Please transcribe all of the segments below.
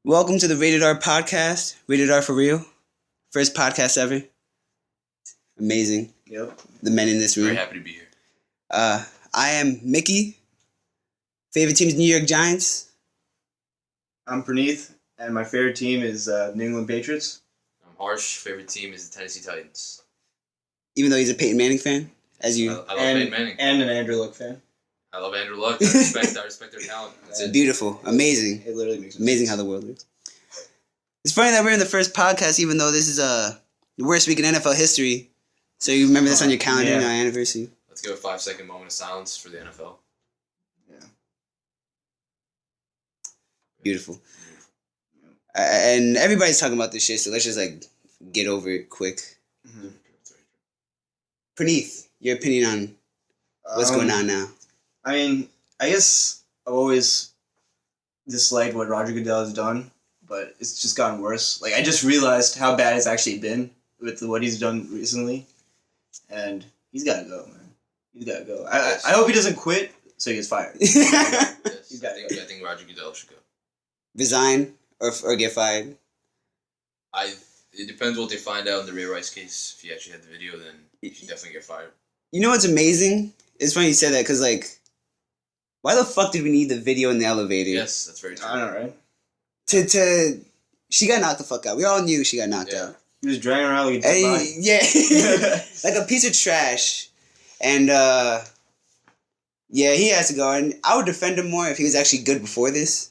Welcome to the Rated R podcast. Rated R for real. First podcast ever. Amazing. Yep. The men in this room. Very happy to be here. I am Mickey. Favorite team is New York Giants. I'm Praneeth, and my favorite team is New England Patriots. I'm Harsh. Favorite team is the Tennessee Titans. Even though he's a Peyton Manning fan, as you. I love Peyton Manning. And an Andrew Luck fan. I love Andrew Luck. I respect their talent. That's it. Beautiful, amazing, It literally makes amazing how the world works. It's funny that we're in the first podcast, even though this is the worst week in NFL history. So you remember this on your calendar, Yeah. our anniversary. Let's give a 5-second moment of silence for the NFL. Beautiful. And everybody's talking about this shit, so let's just get over it quick. Mm-hmm. Praneeth, your opinion on what's going on now? I mean, I guess I've always disliked what Roger Goodell has done, but it's just gotten worse. Like, I just realized how bad it's actually been with what he's done recently, and he's got to go, man. He's got to go. I hope he doesn't quit, so he gets fired. Yes, got I think Roger Goodell should go. Resign or get fired? It depends what they find out in the Ray Rice case. If you actually had the video, then you should definitely get fired. You know what's amazing? It's funny you said that because, why the fuck did we need the video in the elevator? Yes, that's very true. I know, right? She got knocked the fuck out. We all knew she got knocked out. He was dragging around like a dead body. Yeah. Like a piece of trash. And, yeah, he has to go. And I would defend him more if he was actually good before this.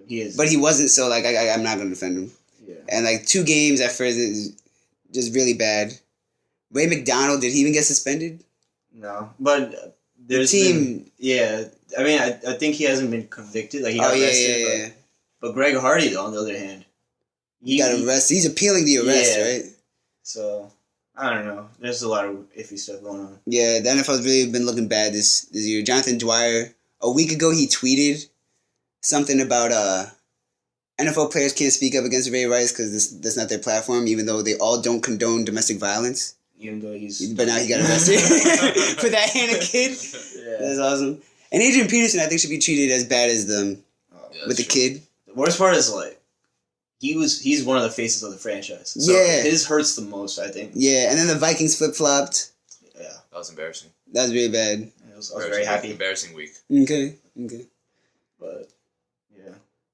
He is. But he wasn't, so, I'm not going to defend him. Yeah. And, 2 games at first is just really bad. Ray McDonald, did he even get suspended? No. But there's team. been, yeah. I mean, I think he hasn't been convicted. Like, he got arrested. Yeah. But Greg Hardy, though, on the other hand, He got arrested. He's appealing the arrest, Yeah. right? So, I don't know. There's a lot of iffy stuff going on. Yeah, the NFL's really been looking bad this year. Jonathan Dwyer, a week ago, he tweeted something about NFL players can't speak up against Ray Rice because that's not their platform, even though they all don't condone domestic violence. Even though he's... But now he got arrested for that Hannah kid. Yeah. That's awesome. And Adrian Peterson, I think, should be treated as bad as them Yeah, with the that's true. kid. The worst part is, he's one of the faces of the franchise. So Yeah. his hurts the most, I think. Yeah, and then the Vikings flip-flopped. Yeah. That was embarrassing. That was really bad. I was very happy. Embarrassing week. Okay. But, yeah.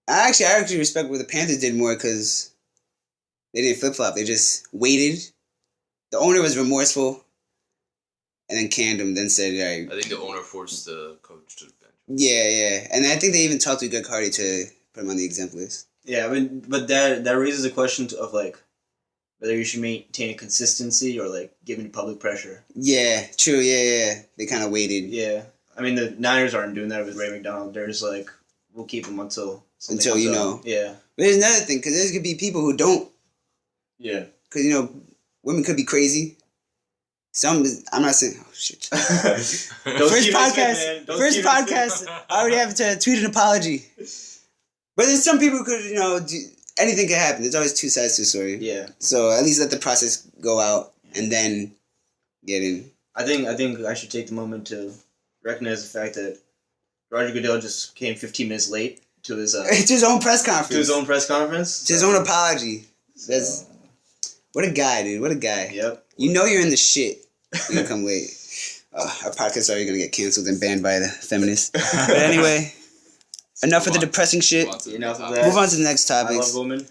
I actually respect what the Panthers did more because they didn't flip-flop. They just waited. The owner was remorseful and then canned him, then said, all right. I think the owner forced the coach to the bench. Yeah. And I think they even talked to Greg Hardy to put him on the exempt list. Yeah, I mean, but that raises a question of, whether you should maintain a consistency or, giving public pressure. Yeah, true, yeah. They kind of waited. Yeah. I mean, the Niners aren't doing that with Ray McDonald. They're just we'll keep him until something Until comes you up. know. Yeah. But there's another thing, because there's going to be people who don't, Yeah. because, women could be crazy. I'm not saying, oh, shit. Don't First keep podcast, it, man. Don't keep it. I already have to tweet an apology. But there's some people who could, anything could happen. There's always 2 sides to a story. Yeah. So at least let the process go out and then get in. I think I should take the moment to recognize the fact that Roger Goodell just came 15 minutes late to his It's his own press conference. to his own press conference. It's his own apology. What a guy, dude. What a guy. Yep. You know you're in the shit. You're gonna come late. Our podcast is already gonna get canceled and banned by the feminists. But anyway, enough of the depressing shit. Enough of that. Move on to the next I topics. love women.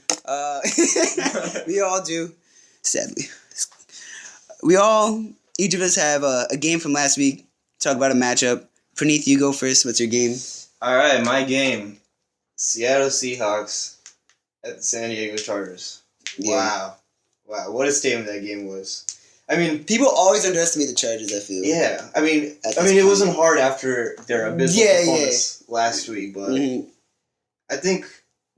We all do, sadly. Each of us have a game from last week. Talk about a matchup. Praneeth, you go first. What's your game? All right, my game. Seattle Seahawks at the San Diego Chargers. Yeah. Wow, what a statement that game was. I mean, People always underestimate the Chargers, I feel. yeah. I mean, At this it point. wasn't hard after their abysmal Yeah, performance last week, but Mhm. I think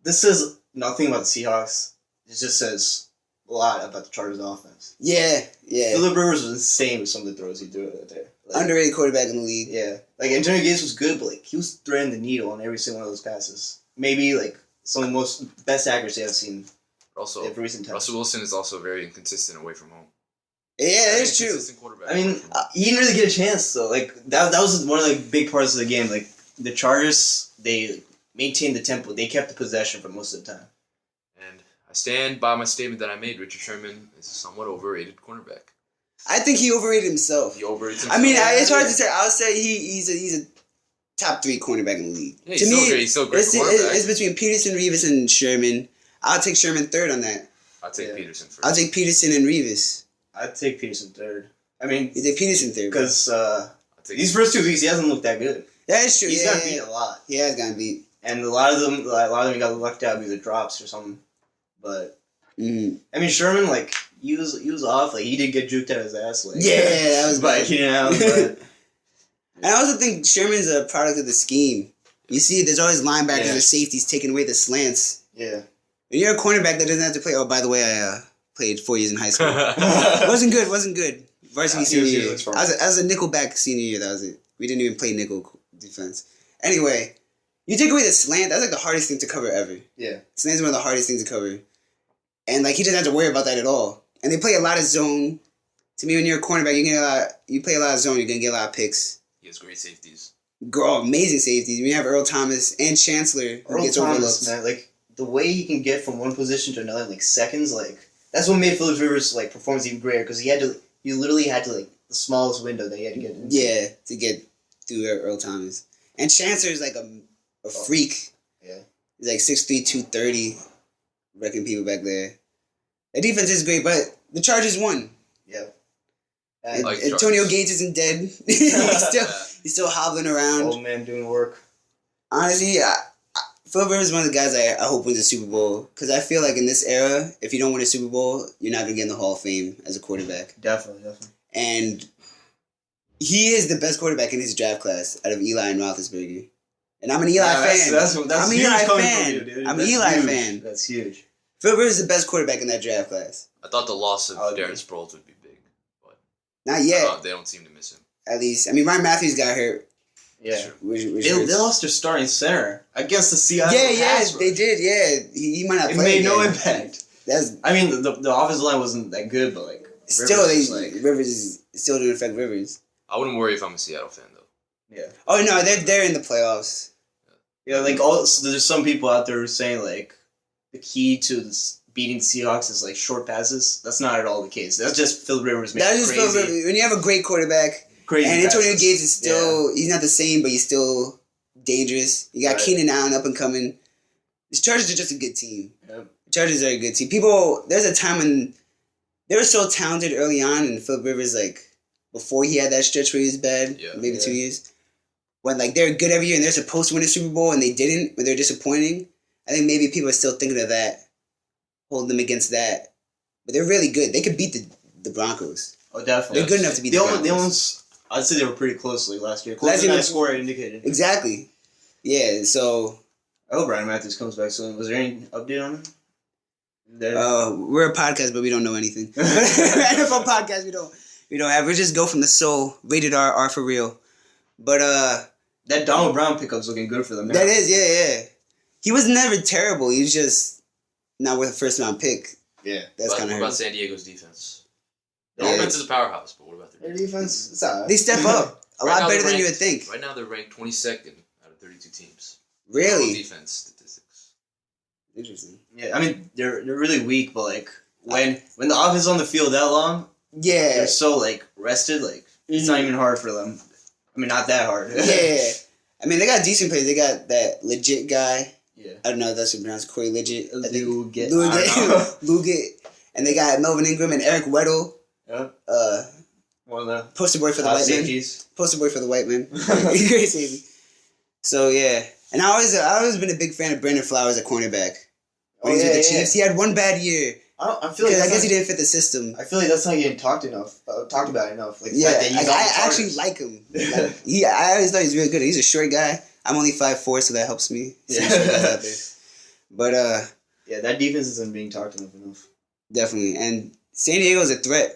this says nothing about the Seahawks. It just says a lot about the Chargers offense. Yeah. Phillip Rivers was insane with some of the throws he threw out there. Underrated quarterback in the league. Yeah. Antonio Gates was good, but he was threading the needle on every single one of those passes. Maybe some of the best accuracy I've seen Also, in recent times. Russell Wilson is also very inconsistent away from home. Yeah, that's true. Inconsistent quarterback I mean, away from home. he didn't really get a chance though. That was one of the big parts of the game. The Chargers, they maintained the tempo. They kept the possession for most of the time. And I stand by my statement that I made. Richard Sherman is a somewhat overrated cornerback. I think he overrated himself. He overrated himself. I mean, it's hard to say. I'll say he's a top 3 cornerback in the league. Yeah, he's to still me, great. He's still a great it's cornerback. between Peterson, Revis, and Sherman. I'll take Sherman third on that. I'll take Yeah. Peterson first. I'll take Peterson and Revis. I'd take Peterson third. I mean, You take Peterson third. because I'll take these first 2 weeks he hasn't looked that good. That is true. He's yeah, gotten beat a lot, He has gotten beat. and a lot of them he got lucked out with the drops or something. But Mm-hmm. I mean, Sherman, like he was off. Like he did get juked out his ass. Like Yeah, that was but bad. you know. But, And I also think Sherman's a product of the scheme. You see, there's always linebackers Yeah. or safeties taking away the slants. yeah. When you're a cornerback that doesn't have to play. Oh, by the way, I played 4 years in high school. wasn't good. Varsity Yeah, senior he year. was from- I was a nickelback senior year. That was it. We didn't even play nickel defense. Anyway, you take away the slant. That's like the hardest thing to cover ever. Yeah. Slant's one of the hardest things to cover. And like he doesn't have to worry about that at all. And they play a lot of zone. To me, when you're a cornerback, you play a lot of zone. You're gonna get a lot of picks. He has great safeties. Amazing safeties. We have Earl Thomas and Chancellor who Earl gets Thomas, overlooked. man, like the way he can get from one position to another in like seconds, like that's what made Phillips Rivers like performance even greater because he literally had to like the smallest window that he had to get into. Yeah, to get through Earl Thomas. And Chancellor is like a freak. Yeah. He's like 6'3", 230, wrecking people back there. The defense is great, but the Chargers won. Yeah. And Like Antonio Chargers. Gates isn't dead. he's still hobbling around. Old man doing work. Honestly, Phil Rivers is one of the guys I hope wins a Super Bowl because I feel like in this era, if you don't win a Super Bowl, you're not gonna get in the Hall of Fame as a quarterback. Definitely. And he is the best quarterback in his draft class out of Eli and Roethlisberger. And I'm an Eli fan. That's I'm an huge Eli coming fan. from you, dude. I'm an That's Eli huge. fan. That's huge. Phil Rivers is the best quarterback in that draft class. I thought the loss of I'll agree. Darren Sproles would be big, but Not yet, they don't seem to miss him. at least. I mean, Ryan Matthews got hurt. Yeah. Sure. Which They hurts. lost their starting center against the Seattle. Yeah, pass they rush. did. Yeah, he might not It play made no again. impact. That's I mean, the offensive line wasn't that good, but like still Rivers was, like, Rivers still didn't affect Rivers. I wouldn't worry if I'm a Seattle fan though. yeah. Oh no, they're in the playoffs. Yeah, like so there's some people out there who are saying like the key to this beating the Seahawks is like short passes. That's not at all the case. That's just Phil Rivers making That is crazy, Phil Rivers. When you have a great quarterback crazy and Antonio passes. Gates is still he's not the same, but he's still dangerous. You got Right. Keenan Allen up and coming. The Chargers are just a good team. Yep. The Chargers are a good team. There's a time when they were so talented early on, and Phil Rivers like before he had that stretch where he was bad, Yeah. maybe Yeah. 2 years. When like they're good every year and they're supposed to win a Super Bowl and they didn't, when they're disappointing. I think maybe people are still thinking of that, holding them against that. But they're really good. They could beat the Broncos. Oh, definitely. They're good enough to beat They the almost, Broncos. I'd say they were pretty closely last year. Last Closer year than they- that score indicated. Exactly. Yeah, so I hope Ryan Matthews comes back soon. Was there any update on him? There. we're a podcast, but we don't know anything. NFL podcast, we don't have. We just go from the soul. Rated R for real. But that Donald Brown pickup's looking good for them now. that is, yeah. He was never terrible. He was just not worth a first round pick. Yeah. That's What kind of about hurt. San Diego's defense? The Yeah. offense is a powerhouse, but what about their Their defense? defense, it's alright. They step up a Right lot now better they're than you would ranked- think. Right now they're ranked 22nd out of 32 teams. Really Total defense statistics. interesting. Yeah, I mean they're really weak, but like when the offense is on the field that long, Yeah, they're so like rested. Like it's not even hard for them. I mean, not that hard. yeah. I mean, they got decent players. They got that legit guy. yeah. I don't know if that's what pronounced Corey Legit. I think Luget. I don't know. Luget. And they got Melvin Ingram and Eric Weddle. Yeah. One of the Poster boy for the top white man. safeties. Poster boy for the white man. Great safety. So yeah, and I always been a big fan of Brandon Flowers at cornerback. When he was with the Chiefs, he had one bad year I feel like because I that's guess he not, didn't fit the system. I feel like that's not getting talked about enough. Like the Yeah, fact that he's like, on the I actually Chargers. like him. Like, I always thought he was really good. He's a short guy. I'm only 5'4", so that helps me. See Yeah. short guys out there. But Yeah, that defense isn't being talked enough. definitely, and San Diego's a threat.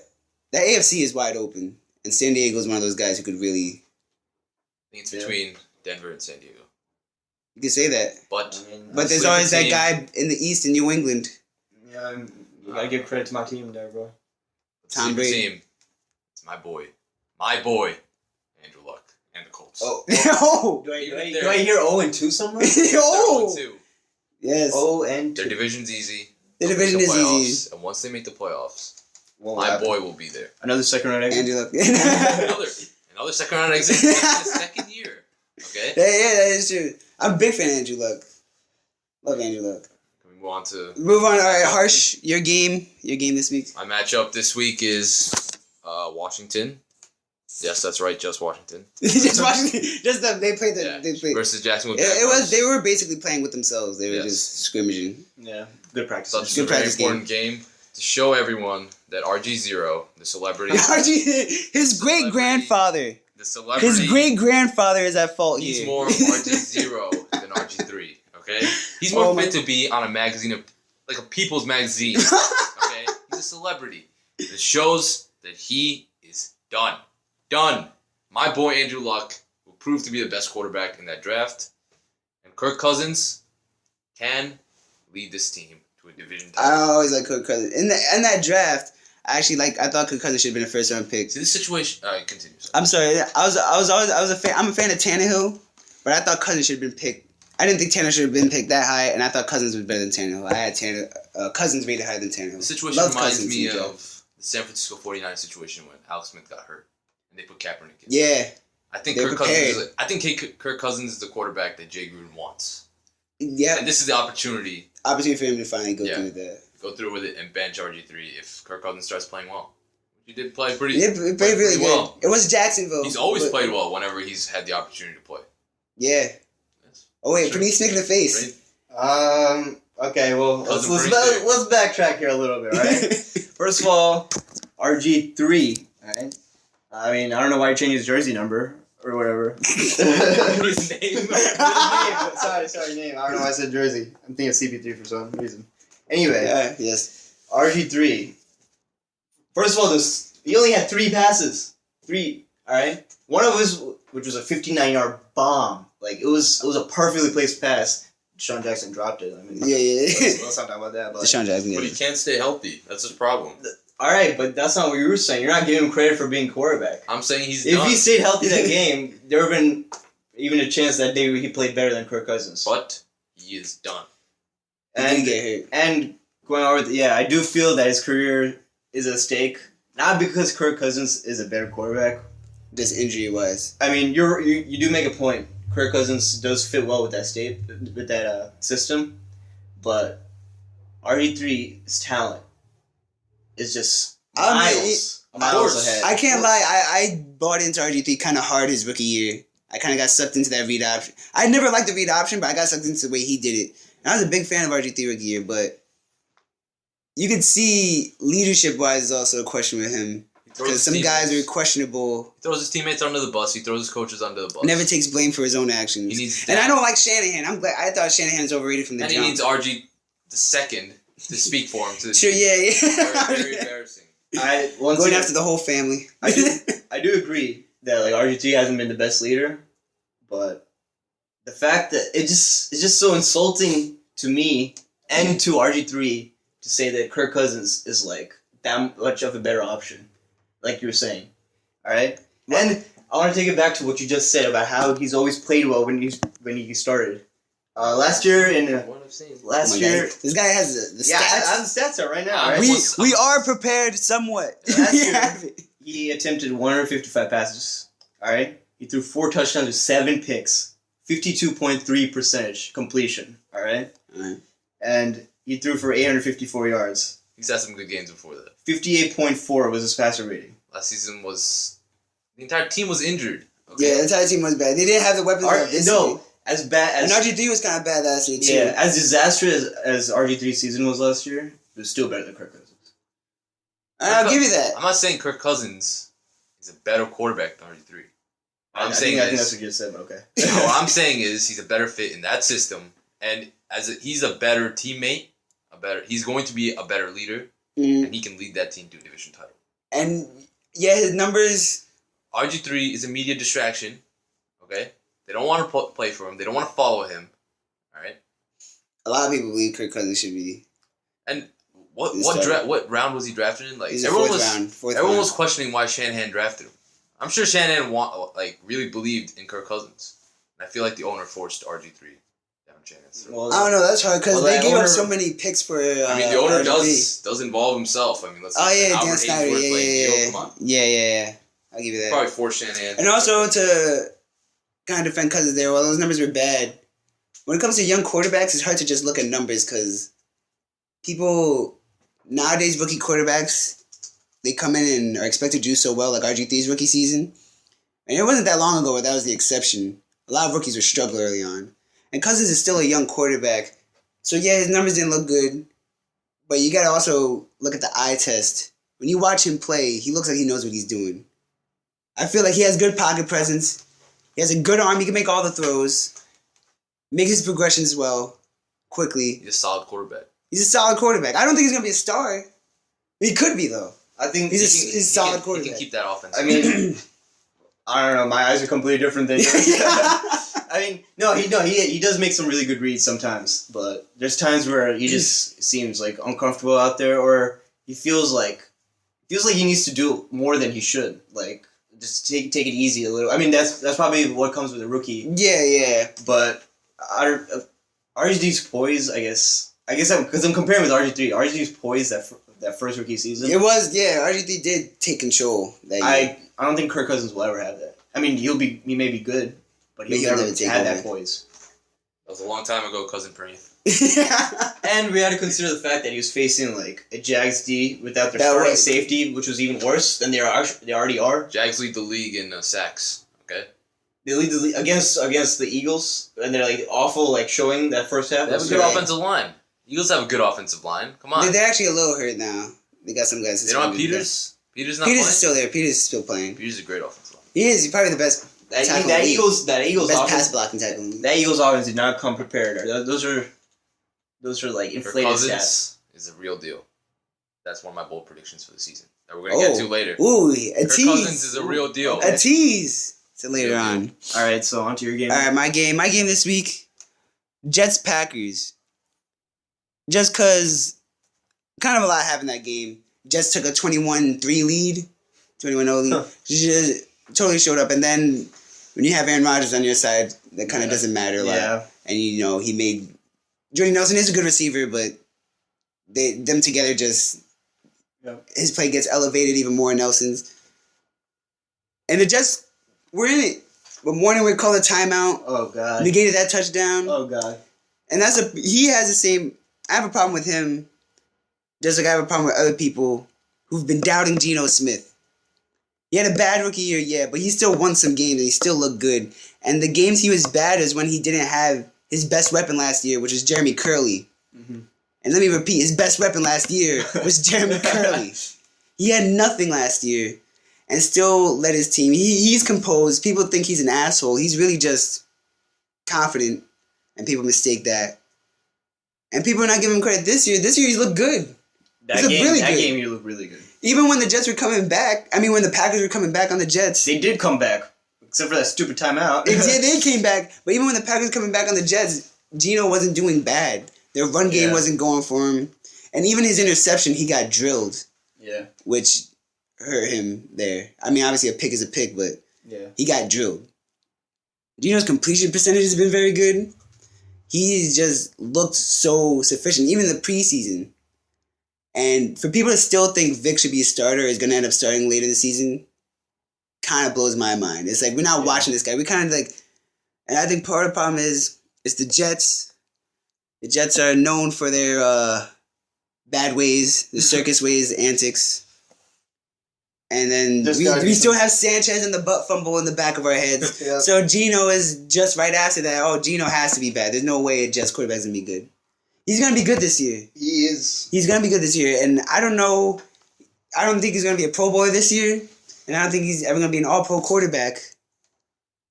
The AFC is wide open, and San Diego is one of those guys who could really. I think it's Yeah. between Denver and San Diego. You could say that, But I mean, but there's sleeper always that team. guy in the East in New England. yeah, you gotta give credit to my team there, bro. Tom sleeper Brady. team, it's my boy, Andrew Luck, and the Colts. Oh, Yo! do I Even do I hear 0-2 somewhere? Yo! 0-2. Yes. 0-2. Their division's easy. The They'll make division is playoffs, easy. And once they make the playoffs, What will my happen? boy will be there. Another second round exit. Andrew Luck. Another second round exit in his second year. Okay? Yeah, that is true. I'm a big fan of Andrew Luck. Love Andrew Luck. Can we move on to Move on. All right, Harsh, your game this week. my matchup this week is Washington. Yes, that's right, just Washington. Just watching, just them. They played. Yeah, They played. versus Jacksonville. It was. Jaguars. They were basically playing with themselves. They were Yes. just scrimmaging. Yeah, good practice. So this is Good a very practice important game to show everyone that RG0, the celebrity, His great grandfather. the celebrity, His great grandfather is at fault he's here. more RG0 than RG3. Okay, he's more Oh my- fit to be on a magazine, like a People's Magazine. Okay, he's a celebrity. It shows that he is done. Done. My boy Andrew Luck will prove to be the best quarterback in that draft, and Kirk Cousins can lead this team to a division I title. always like Kirk Cousins. In that draft, I thought Kirk Cousins should have been a first round pick. See, this situation. Continue. Sorry. I'm sorry. I was a fan. I'm a fan of Tannehill, but I thought Cousins should have been picked. I didn't think Tannehill should have been picked that high, and I thought Cousins was better than Tannehill. I had Cousins rated higher than Tannehill. The situation Love reminds Cousins me in the of the San Francisco 49ers situation when Alex Smith got hurt and they put Kaepernick in. Yeah. I think They're Kirk Cousins is the quarterback that Jay Gruden wants. Yeah. And this is the opportunity Opportunity for him to finally go Yeah. through that. go through with it and bench RG3 if Kirk Cousins starts playing well. He did play pretty. He played really good. well. It was Jacksonville. He's always but- played well whenever he's had the opportunity to play. Yeah. Yes. Oh wait, Sure. pretty snick in the face. Right? Okay, well, let's Cousin Brady. backtrack here a little bit, right? First of all, RG3, right? I mean, I don't know why he changed his jersey number or whatever. His name. Sorry, name. I don't know why I said jersey. I'm thinking of CP3 for some reason. Anyway, Yes. RG3. First of all, he only had 3 passes. 3, alright? One of his, which was a 59-yard bomb. Like, it was a perfectly placed pass. Deshaun Jackson dropped it. I mean, Yeah. let's not talk about that. But Deshaun Jackson. But he can't stay healthy. That's his problem. alright, but that's not what you were saying. You're not giving him credit for being quarterback. I'm saying he's If done. he stayed healthy that game, there would have been even a chance that day he played better than Kirk Cousins. But he is done. He did get hurt. And going on with, I do feel that his career is at stake. Not because Kirk Cousins is a better quarterback. Just injury wise. I mean, you do make a point. Kirk Cousins does fit well with that system, but RG3's talent is just miles ahead. I can't lie. I bought into RG3 kind of hard his rookie year. I kind of got sucked into that read option. I never liked the read option, but I got sucked into the way he did it. And I was a big fan of RG3 rookie year, but you could see leadership wise is also a question with him. Because some guys are questionable. He throws his teammates under the bus. He throws his coaches under the bus. Never takes blame for his own actions. He needs and I don't like Shanahan. I'm glad. I thought Shanahan's overrated from the And he jump. needs RG the second to speak for him. To Sure, yeah. Very, very embarrassing. Going after the whole family. I do agree that like RG3 hasn't been the best leader, but the fact that it's just so insulting to me and to RG3 to say that Kirk Cousins is like that much of a better option, like you were saying. All right, and I want to take it back to what you just said about how he's always played well when he started. Last year What I've seen. last Oh my year. God. This guy has the Yeah, I stats. have the stats out right now. Right? We are prepared somewhat. Last We year- have it. He attempted 155 passes. All right, he threw 4 touchdowns with 7 picks, 52.3% completion. All right, Alright. and he threw for 854 yards. He's had some good games before that. 58.4 was his passer rating. Last season was the entire team was injured. Okay? Yeah, the entire team was bad. They didn't have the weapons of this year. No, as bad And as RG3 was kind of bad last year, too. yeah, as disastrous as RG3 season was last year, it was still better than Kirk Cousins. I'll give you that. I'm not saying Kirk Cousins is a better quarterback than RG3. I I'm think saying that's is, what you just said. But okay. what I'm saying is he's a better fit in that system, and he's a better teammate. He's going to be a better leader, Mm. and he can lead that team to a division title. And, yeah, his numbers... RG3 is a media distraction. Okay, they don't want to play for him. They don't want to follow him. All right. A lot of people believe Kirk Cousins should be... And what He's starting. what round was he drafted in? Like He's a everyone fourth was round. Fourth everyone round. was questioning why Shanahan drafted him. I'm sure Shanahan really believed in Kirk Cousins. And I feel like the owner forced RG3 down Shanahan's throat. Well, I don't know. That's hard because they that gave up owner- so many picks for. I mean, the owner RG3. does involve himself. I mean, let's Oh see. yeah, Albert Dan Snyder. Haynesworth playing Neil, Yeah. come on. Yeah. I'll give you that. Probably forced Shanahan. And also to kind of defend Cousins there, while those numbers were bad, when it comes to young quarterbacks, it's hard to just look at numbers because people nowadays, rookie quarterbacks, they come in and are expected to do so well, like RG3's rookie season. And it wasn't that long ago where that was the exception. A lot of rookies were struggling early on. And Cousins is still a young quarterback. So yeah, his numbers didn't look good. But you gotta also look at the eye test. When you watch him play, he looks like he knows what he's doing. I feel like he has good pocket presence. He has a good arm. He can make all the throws. Make his progressions well, quickly. He's a solid quarterback. He's a solid quarterback. I don't think he's going to be a star. He could be, though. I think He's a solid He quarterback. can keep that offense. I mean, I don't know. My eyes are completely different than yours. I mean, he does make some really good reads sometimes, but there's times where he just seems like uncomfortable out there, or he feels like he needs to do more than he should. Like just take it easy a little. I mean, that's probably what comes with a rookie. Yeah. But RG3's poise, I guess because I'm comparing with RG3. RG3's poise that first rookie season. It was, RG3 did take control that year. I don't think Kirk Cousins will ever have that. I mean, he may be good, but But he'll he'll never never take have over. that poise. That was a long time ago, Cousin Praneeth. And we had to consider the fact that he was facing like a Jags D without their That starting was- safety, which was even worse than they already are. Jags lead the league in sacks. Okay, They lead the league against the Eagles, and they're like awful, like showing that first half. they have a good offensive line. Eagles have a good offensive line. Come on. They're actually a little hurt now. They got some guys. They don't have suspended. Peters. Peters not Peters playing. is still there. Peters is still playing. Peters is a great offensive line. He is. He's probably the best. That tackle in the league. Eagles Best offense, pass blocking tackle. in the league. that Eagles offense did not come prepared. Those are like Kirk inflated stats. Cousins is a real deal. That's one of my bold predictions for the season that we're gonna get to later. Ooh, a Kirk tease. Cousins is a real deal. A tease. So later on. All right, so on to your game. All right, my game this week, Jets Packers. Just cause, kind of a lot happened that game. Jets took a 21-3 lead, 21-0 lead. Huh. Just totally showed up, and then when you have Aaron Rodgers on your side, that kind of doesn't matter a lot. Yeah. And he made Jordy Nelson is a good receiver, but them together just his play gets elevated even more. Nelson's, and the Jets were in it. But Warner would call a timeout, Oh God. negated that touchdown. Oh God. And he has the same. I have a problem with him, just like I have a problem with other people who've been doubting Geno Smith. He had a bad rookie year, yeah, but he still won some games and he still looked good. And the games he was bad is when he didn't have his best weapon last year, which is Jeremy Curley. Mm-hmm. And let me repeat, his best weapon last year was Jeremy Curley. He had nothing last year and still led his team. He's composed. People think he's an asshole. He's really just confident, and people mistake that. And people are not giving him credit this year. This year he's looked good. That He's game, really that good. game, you look really good. Even when the Jets were coming back, when the Packers were coming back on the Jets, They did come back, except for that stupid timeout. they came back. But even when the Packers were coming back on the Jets, Geno wasn't doing bad. Their run game Yeah. wasn't going for him. And even his interception, he got drilled, Yeah. which hurt him there. Obviously a pick is a pick, but Yeah. he got drilled. Geno's completion percentage has been very good. He's just looked so sufficient, even in the preseason. And for people to still think Vic should be a starter, is going to end up starting later this season, kind of blows my mind. It's like we're not watching this guy. We kind of like, and I think part of the problem is it's the Jets. The Jets are known for their bad ways, the circus ways, antics. And then There's gotta be we still some- have Sanchez and the butt fumble in the back of our heads. Yeah. So Geno is just right after that. Oh, Geno has to be bad. There's no way a Jets quarterback's going to be good. He's going to be good this year. He is. He's going to be good this year. And I don't know. I don't think he's going to be a Pro Bowler this year. And I don't think he's ever going to be an All-Pro quarterback.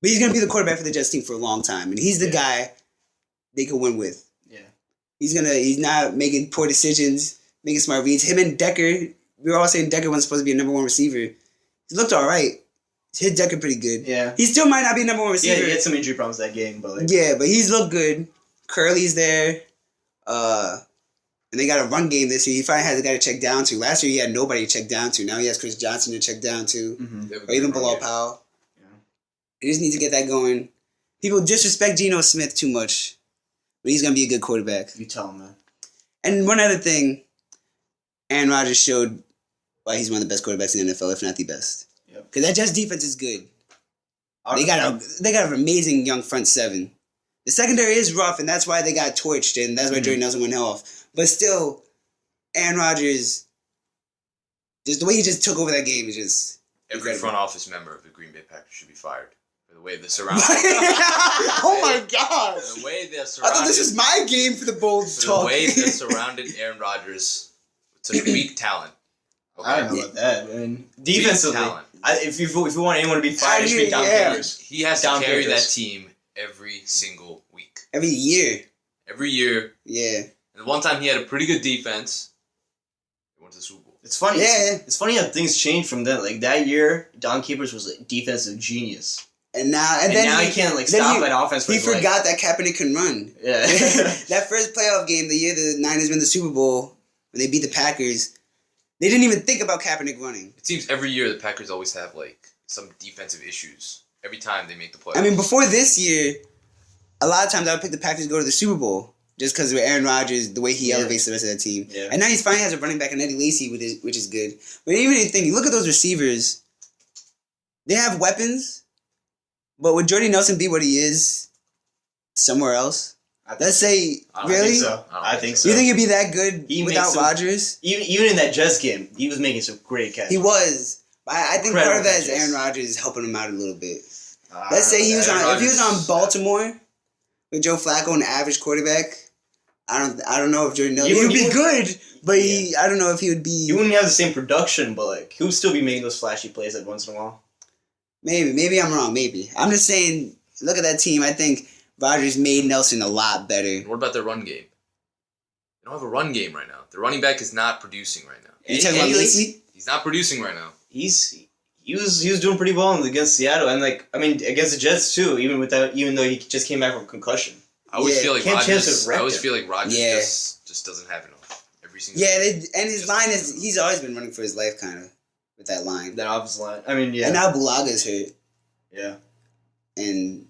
But he's going to be the quarterback for the Jets team for a long time. And he's the guy they could win with. Yeah. He's not making poor decisions, making smart reads. Him and Decker, we were all saying Decker wasn't supposed to be a number one receiver. He looked all right. Hit Decker pretty good. Yeah. He still might not be a number one Yeah, receiver. he had some injury problems that game, but like. Yeah, but he's looked good. Curly's there. And they got a run game this year. He finally has a guy to check down to. Last year he had nobody to check down to. Now he has Chris Johnson to check down to. Mm-hmm. They have a Or even good run Bilal game. Powell. Yeah. They just need to get that going. People disrespect Geno Smith too much. But he's going to be a good quarterback. You tell him, man. And one other thing, Aaron Rodgers showed why he's one of the best quarterbacks in the NFL, if not the best. Yep. Because that Jets defense is good. They got an amazing young front seven. The secondary is rough, and that's why they got torched, and that's why Jordy Nelson went off. But still, Aaron Rodgers, just the way he just took over that game is just Every incredible. front office member of the Green Bay Packers should be fired for the way they're surrounded. Oh my god! The way they're I surrounded. thought this was my game for the bold for talk. the way they surrounded Aaron Rodgers with such weak talent. I don't know about that. I mean, defensively, talent. if you want anyone to be fired, it should be Down Yeah. Peters. He has to Down carry Peters. that team every single week. Every year, Every year. yeah. And one time he had a pretty good defense. He went to the Super Bowl. It's funny. Yeah. It's funny how things change from then. Like that year, Don Capers was a defensive genius, And now, and then now he, he can't like then stop he- an offense. For he his life. forgot that Kaepernick can run. Yeah. That first playoff game, the year the Niners win the Super Bowl, when they beat the Packers, they didn't even think about Kaepernick running. It seems every year the Packers always have like some defensive issues. Every time they make the playoffs. I mean, before this year, a lot of times I would pick the Packers to go to the Super Bowl just because of Aaron Rodgers, the way he Yeah. elevates the rest of that team. Yeah. And now he finally has a running back in Eddie Lacy, which is good. But even if you think, look at those receivers. They have weapons, but would Jordy Nelson be what he is somewhere else? Let's say, I don't really? think so. I think so. You think he'd be that good He without makes some- Rodgers? Even in that Jets game, he was making some great catches. He was. But I think part of Incredible that is catches. Aaron Rodgers helping him out a little bit. I Let's don't say he know was that. on. If he was on Rodgers- Baltimore with Joe Flacco, an average quarterback, I don't know if Jordan Nelson. You He would be would- good, but I don't know if he would He be. wouldn't have the same production, but like he would still be making those flashy plays like once in a while. Maybe I'm wrong. Maybe I'm just saying. Look at that team. I think Rodgers made Nelson a lot better. And what about their run game? They don't have a run game right now. The running back is not producing right now. You talking about Eddie Lacy? He's not producing right now. He was doing pretty well against Seattle, and like I mean against the Jets too. Even though he just came back from concussion. I always Yeah, feel like Cam Chancellor Rodgers. I wrecked always him. feel like Rodgers Yeah. just doesn't have enough every single. Yeah, and his line is. He's always been running for his life, kind of, with that line. That offensive line. I mean, yeah, And now Bulaga's hurt, yeah. and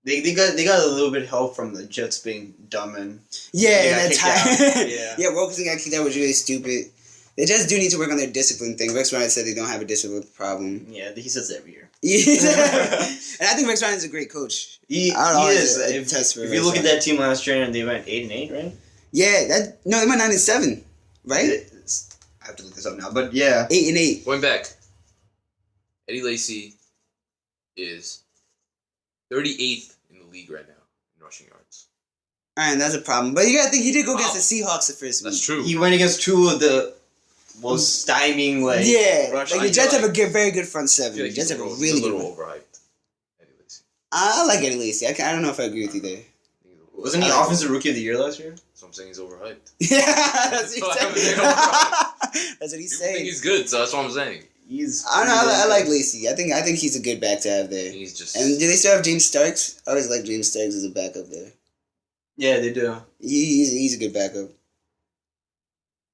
They got a little bit of help from the Jets being dumb and yeah, They got that's kicked high. out. Yeah. Yeah, Wilkinson got kicked out was really stupid. They just do need to work on their discipline thing. Rex Ryan said they don't have a discipline problem. yeah, he says that every year. And I think Rex Ryan is a great coach. He I don't know, is. it's a If, test for if you Rex look at Ryan. that team last year, and they went 8-8, right? Yeah, they went 9-7, right? I have to look this up now, but yeah, 8-8. Going back, Eddie Lacy is 38th in the league right now in rushing yards. All right, that's a problem. But you gotta think he did go against Wow. the Seahawks the first That's week. true. he went against two of the most stymieing like Yeah, rush. like I the Jets feel have a very good front I seven. feel The like Jets he's have a he's really a good little one. overhyped. Eddie Lacy. I like Eddie Lacy. I don't know if I agree with you there. Wasn't he I like offensive rookie of the year last year? So I'm saying he's overhyped. Yeah, that's what That's he's what saying. That's what he's People think saying. he's good, so that's what I'm saying. He's. I don't know. I like Lacy. I think he's a good back to have there. He's just. And do they still have James Starks? I always like James Starks as a backup there. Yeah, they do. He's a good backup.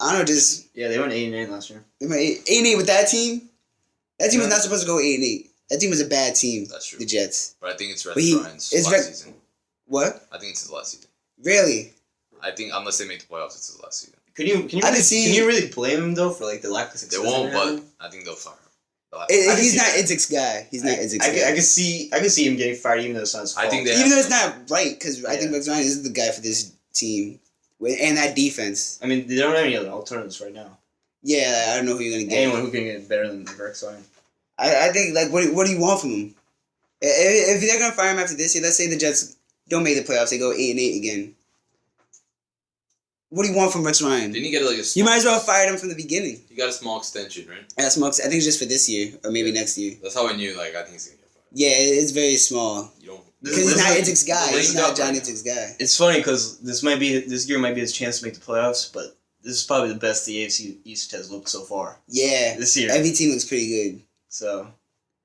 I don't know, just Yeah, they went 8-8 last year. 8-8 with that team. That team was Yeah. not supposed to go 8-8. That team was a bad team. That's true. The Jets. But I think it's Rex But he- Ryan's it's last Rex- season. What? I think it's his last season. Really? I think unless they make the playoffs, it's his last season. Can you I really, didn't see- can you really blame him though for like the lack of They success? won't, they're but having? I think they'll fire him. They'll have- can He's see not that. Idzik's guy. He's not Idzik's I guy. can see him getting fired even though it's not his fault. I think they- Even though it's not right, because I think Yeah. Rex Ryan is the guy for this team. And that defense. I mean, they don't have any other alternatives right now. Yeah, I don't know who you're going to get. Anyone who can get better than Rex Ryan. I think, like, what do you want from him? If they're going to fire him after this year, let's say the Jets don't make the playoffs, they go 8-8 again. What do you want from Rex Ryan? Didn't he get like a You small, might as well have fired him from the beginning. He got a small extension, right? That's Smokes. I think it's just for this year, or maybe next year. That's how I knew, like, I think he's going to get fired. Yeah, it's very small. You don't. This Because he's is not like- Idzik's guy. this He's is not up John right now. Idzik's guy. It's funny because this year might be his chance to make the playoffs, but this is probably the best the AFC East has looked so far Yeah. this year. Every team looks pretty good. So,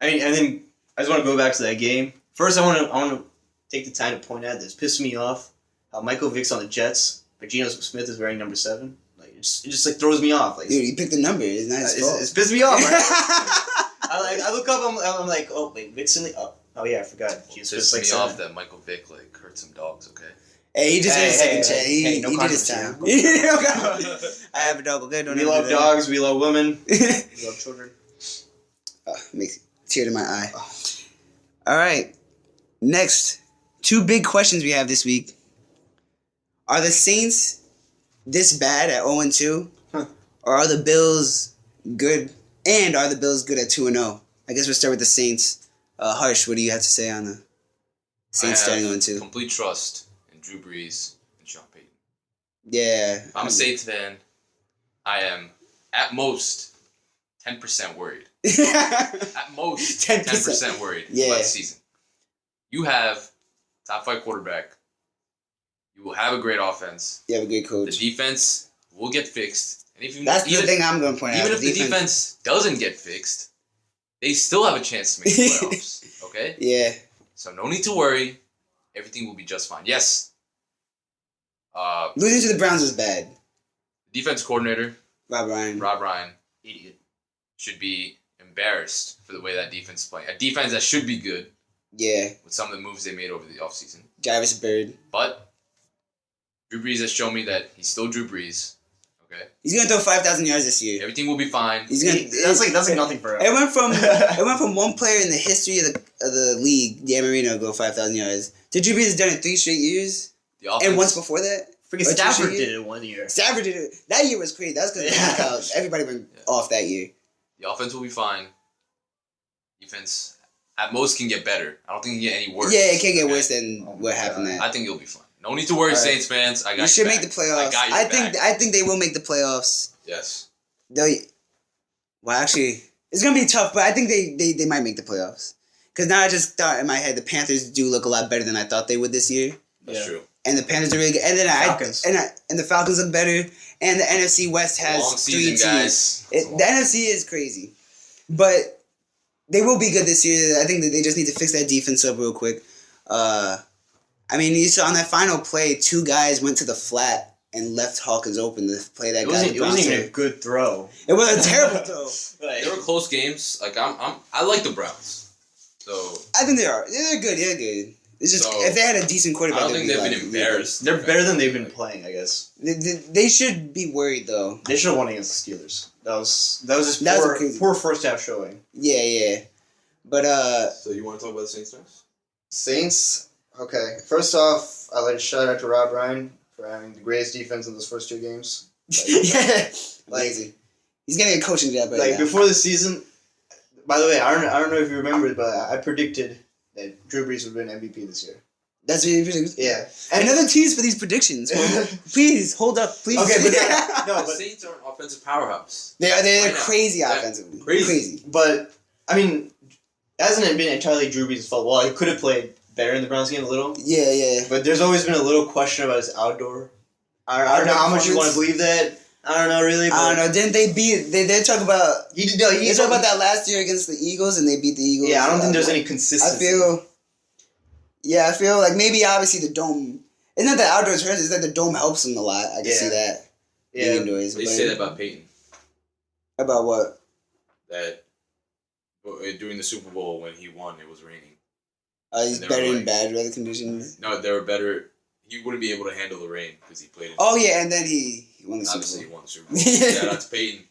I mean, and then I just want to go back to that game. First, I want to take the time to point out this pissed me off how Michael Vick's on the Jets, but Like Geno Smith is wearing number 7. Like it just like throws me off. Like Dude, he picked the number. It's not his fault. it's pissed me off. Right? I look up. I'm like, oh wait, Vick's in the oh yeah, I forgot. It's pissed me off that Michael Vick like hurt some dogs. Okay. Hey, he just had a second chance. hey, no he did his time. controversy. I have a dog. Okay, don't We ever love do that. dogs. We love women. We love children. Makes a tear to my eye. All right. Next, 2 big questions we have this week. Are the Saints this bad at 0-2? Huh. Or are the Bills good? And are the Bills good at 2-0? I guess we'll start with the Saints. Harsh, what do you have to say on the Saints starting 0-2? Complete trust in Drew Brees and Sean Payton. Yeah. If I'm a Saints fan, I am at most 10% worried. At most 10% worried about the season. You have top 5 quarterback. You will have a great offense. You have a great coach. The defense will get fixed. And if That's the thing I'm going to point out. Even if the defense doesn't get fixed, they still have a chance to make the playoffs. Okay? Yeah. So no need to worry. Everything will be just fine. Yes. Losing to the Browns was bad. Defense coordinator, Rob Ryan. Idiot. should be embarrassed for the way that defense is playing. A defense that should be good Yeah. with some of the moves they made over the offseason. Jarvis Bird. But Drew Brees has shown me that he's still Drew Brees. Okay? He's going to throw 5,000 yards this year. Everything will be fine. He's going. That's like nothing for him. It went from one player in the history of the league, Dan Marino, go 5,000 yards. To Drew Brees has done it 3 straight years, The offense, and once before that. Freaking Or 2 Stafford straight did years. it 1 year. Stafford did it. That year was crazy. That was because everybody went off that year. the offense will be fine. Defense, at most, can get better. I don't think it can get any worse. Yeah, it can't get Okay? worse than what happened there. I think you'll be fine. No need to worry, All right. Saints fans. I got You you should back. make the playoffs. I got you back. I think they will make the playoffs. Yes. Well, actually, it's gonna be tough, but I think they might make the playoffs. Because now I just thought in my head the Panthers do look a lot better than I thought they would this year, That's Yeah. true. and the Panthers are really good. And then Falcons. and the Falcons look better, and the NFC West has Long 3 season, teams. guys. The NFC is crazy, but they will be good this year. I think that they just need to fix that defense up real quick. I mean, you saw on that final play, 2 guys went to the flat and left Hawkins open to play that It guy. wasn't even a good throw. It was a terrible throw. They were close games. Like I like the Browns. So I think they are. They're good. They're good. It's just So, if they had a decent I quarterback, don't think they'd they've be been like- embarrassed. They're better than they've been playing, I guess. They should be worried though. They should have won against the Steelers. That was just That was a crazy- poor first half showing. Yeah. But So you want to talk about the Saints next? Saints. Okay, first off, I'd like to shout out to Rob Ryan for having the greatest defense in those first 2 games. yeah, lazy. He's getting a coaching job right Like now. before the season. By the way, I don't know if you remember it, but I predicted that Drew Brees would win MVP this year. That's what you predict. Yeah, Another tease for these predictions. Please hold up. Please. Okay, but no, The but Saints are an offensive powerhouse. they're Right now. crazy They're offensively. crazy. but I mean, hasn't it been entirely Drew Brees' fault? Well, he could have played better in the Browns game a little, Yeah. but there's always been a little question about his outdoor. I don't know how much you want to believe that. I don't know really. But I don't know. Didn't they beat? They talk about. He did. No, They talk about that last year against the Eagles, and they beat the Eagles. Yeah, I don't think there's any I consistency. feel like maybe obviously the dome. It's not that outdoors hurts. It's that the dome helps them a lot. I can see that. Yeah, Indoors, They but- say that about Peyton. About what? That during the Super Bowl when he won, it was raining. He's And they better were in like- bad weather conditions. No, they were better. He wouldn't be able to handle the rain because he played. Oh yeah, and then he won the Super Obviously, he Bowl. won the Super Bowl. Shout out to Peyton.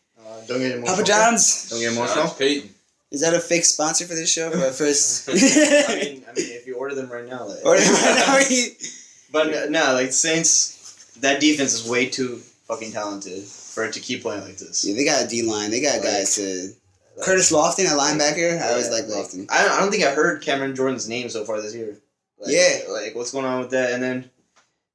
Don't get emotional. Papa John's. Don't get Shout emotional. out to Peyton. Is that a fake sponsor for this show? For our first. I mean, if you order them right now, like, Or right now, but no, like Saints, that defense is way too fucking talented for it to keep playing like this. yeah, they got a D line. They got Like- guys to. Like, Curtis Lofton, a linebacker. I always yeah, like Lofton. I don't think I heard Cameron Jordan's name so far this year. Like, Yeah. Like, what's going on with that? And then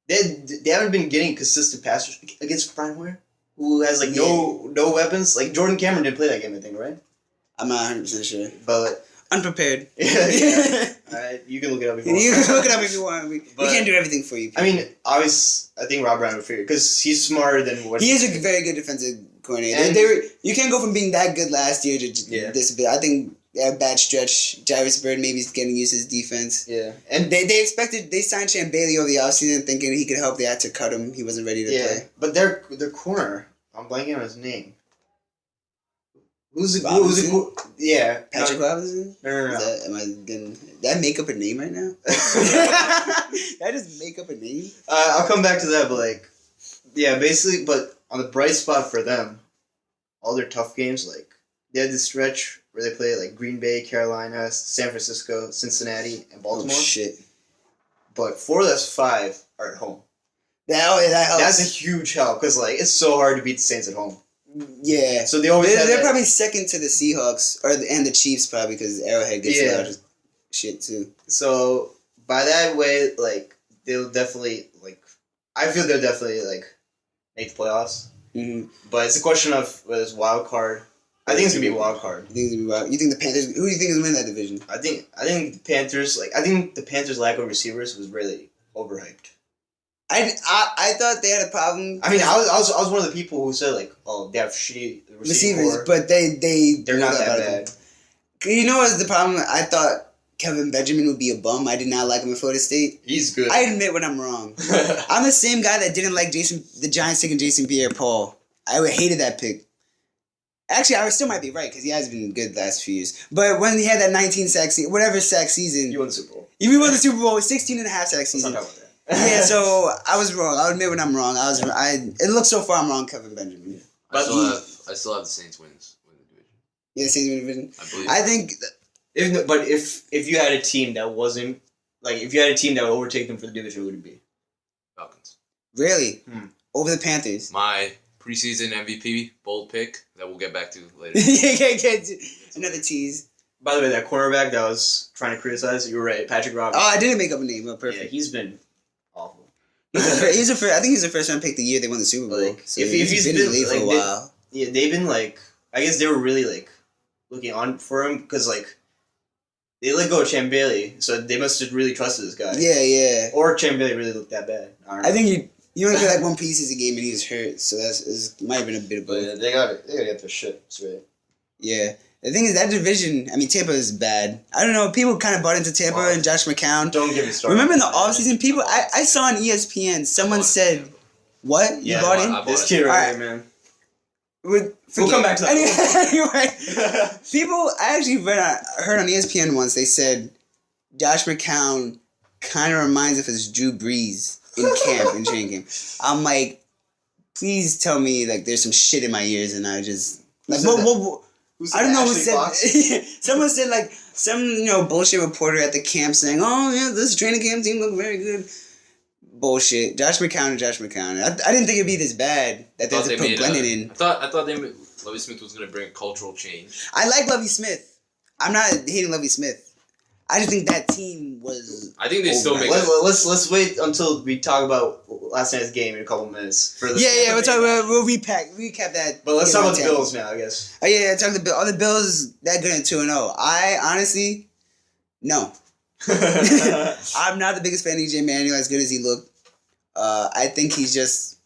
they haven't been getting consistent passers against Brian Ware, who has like no weapons. Like Jordan Cameron didn't play that game, I think, right? I'm not 100% sure. But Unprepared. yeah. Alright, you can look it up if you want. You can look it up if you want. We But- can't do everything for you. I mean, obviously, I think Rob Ryan would figure because he's smarter than what He is a very good defensive coordinator. And- You can't go from being that good last year to Yeah. this bit. I think They had a bad stretch. Jairus Bird maybe is getting used to his defense. Yeah, And they expected they signed Champ Bailey over the offseason thinking he could help. They had to cut him. He wasn't ready to play. but their corner. I'm blanking on his name. Who's the Robinson? yeah, Patrick Robinson? No. Am I getting... Did I make up a name right now? Did I just make up a name? I'll come back to that, but like, yeah, basically, but on the bright spot for them, all their tough games, like they had this stretch where they played like Green Bay, Carolina, San Francisco, Cincinnati, and Baltimore. Oh, shit. But 4 of those 5 are at home. That helps. That's a huge help because like it's so hard to beat the Saints at home. Yeah. So they always They're probably second to the Seahawks and the Chiefs probably because Arrowhead gets Yeah. a lot of shit too. So by that way, like they'll definitely like. I feel they'll definitely like make the playoffs. Mm-hmm. But it's a question of whether it's wild card. I think it's gonna be a wild card. You think it's gonna be wild? You think the Panthers? Who do you think is gonna win that division? I think the Panthers I think the Panthers' lack of receivers was really overhyped. I thought they had a problem. I mean, I was one of the people who said like, oh, they have shitty receivers, core. but they're not blew that up out of bad. them. You know what's the problem? I thought Kevin Benjamin would be a bum. I did not like him at Florida State. He's good. I admit when I'm wrong. I'm the same guy that didn't like the Giants taking Jason Pierre-Paul. I hated that pick. Actually, I still might be right because he has been good the last few years. But when he had that 19 sack season, whatever sack season, You won the Super Bowl. he won the Super Bowl, 16 and a half sack Let's season. not talk about that. Yeah, so I was wrong. I'll admit when I'm wrong. It looks so far I'm wrong, Kevin Benjamin. I still have the Saints win the division. Yeah, Saints win the division. I believe. I think If you had a team that wasn't like if you had a team that would overtake them for the division, who would it be? Falcons. really Hmm. over the Panthers. My preseason MVP bold pick that we'll get back to later. Another tease. By the way, that cornerback that I was trying to criticize, you were right, Patrick Robinson. Oh, I didn't make up a name. Oh, Yeah, perfect. he's been awful. I think he's the first round pick the year they won the Super Bowl. Like, So if he's been in the league for a like, while. Yeah, they've been like, I guess they were really like looking on for him because like they let go of Champ Bailey, so they must have really trusted this guy. Yeah. Or Champ Bailey really looked that bad. I don't know. I think you only get like one piece a game and he was hurt, so it might have been a bit of both. But they gotta get their shit straight. Yeah. The thing is, that division, I mean, Tampa is bad. I don't know, people kind of bought into Tampa and Josh McCown. Don't get me started. Remember in the offseason, people, I saw on ESPN, someone said, what? You Yeah, bought I in? bought This it. kid right Alright. here, man. We'll come back to that. Anyway, people, I actually heard on ESPN once, they said Josh McCown kind of reminds us of Drew Brees in camp, in training camp. I'm like, please tell me, like, there's some shit in my ears and I just... Like, I don't know who said. Someone said like some bullshit reporter at the camp saying, "Oh yeah, this training camp team look very good." Bullshit. Josh McCown. I didn't think it'd be this bad that they had to put Glennon in. I thought Lovie Smith was gonna bring a cultural change. I like Lovie Smith. I'm not hating Lovie Smith. I just think that team was. I think they still make. Let's wait until we talk about last night's game in a couple minutes. We'll recap that. But let's talk about the Tampa. Bills now, I guess. Oh yeah, talk the Bills. Are the Bills that good at 2-0? I honestly, no. I'm not the biggest fan of EJ Manuel, as good as he looked. I think he's just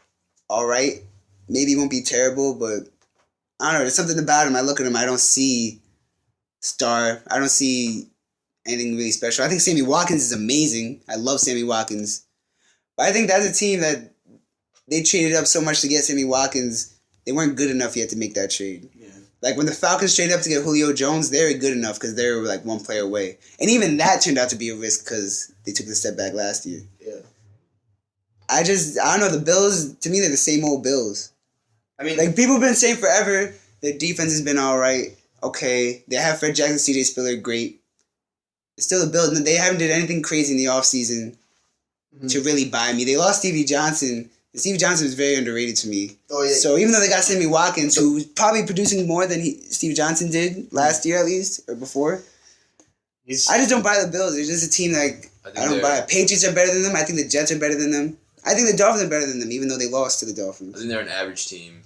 all right. Maybe he won't be terrible, but I don't know. There's something about him. I look at him. I don't see star. I don't see anything really special. I think Sammy Watkins is amazing. I love Sammy Watkins. But I think that's a team that they traded up so much to get Sammy Watkins. They weren't good enough yet to make that trade. Yeah. Like when the Falcons traded up to get Julio Jones, they were good enough because they were like one player away. And even that turned out to be a risk because they took the step back last year. Yeah. I don't know. The Bills, to me, they're the same old Bills. I mean, Like people have been saying forever, their defense has been all right. Okay. They have Fred Jackson, CJ Spiller, great. It's still a Bills. They haven't did anything crazy in the offseason to really buy me. They lost Stevie Johnson. And Stevie Johnson was very underrated to me. oh yeah. So even though they got Sammy Watkins, who's probably producing more than Steve Johnson did last year at least, or before, I just don't buy the Bills. They're just a team that I don't buy. Patriots are better than them. I think the Jets are better than them. I think the Dolphins are better than them, even though they lost to the I Dolphins. think they're an average team.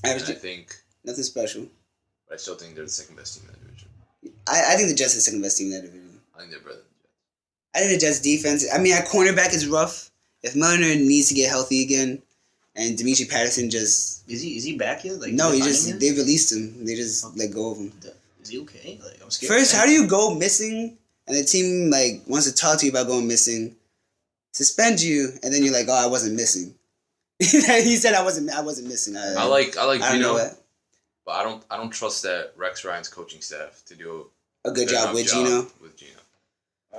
Average and I team. think, Nothing special. but I still think they're the second best team in that division. I think the Jets are the second best team in that division. I think they're better than the Jets. I think the Jets defense. I mean, our cornerback is rough. If Milner needs to get healthy again, and Demetri Patterson just Is he back yet? Like no, did he they find just him yet? they released him. They just let go of him. is he okay? Like, I'm scared. First, how do you go missing and the team like wants to talk to you about going missing, suspend you, and then you're like, oh, I wasn't missing. He said I wasn't missing. I like I don't know Gino, what. but I don't trust that Rex Ryan's coaching staff to do A good job enough with Gino. With Gino,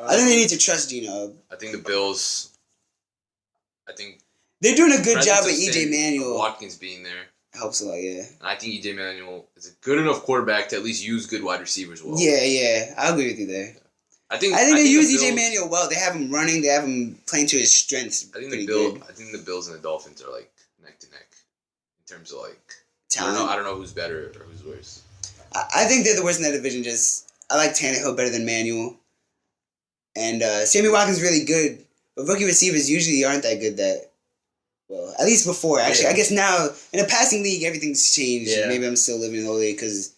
I think they need to trust Gino. I think the Bills. I think They're doing a good presence job of with EJ Sam Manuel. Watkins being there, Helps a lot, yeah. and I think EJ Manuel is a good enough quarterback to at least use good wide receivers well. Yeah, I agree with you there. I think they use the EJ Bills- Manuel well. They have him running. They have him playing to his strengths. I think pretty the good. Bills and the Dolphins are like neck to neck in terms of like Talent. I don't know who's better or who's worse. I think they're the worst in that division. Just I like Tannehill better than Manuel, and Sammy Watkins really good, but rookie receivers usually aren't that good. Well, at least before actually. Yeah. I guess now in a passing league everything's changed. Yeah. Maybe I'm still living in the old league because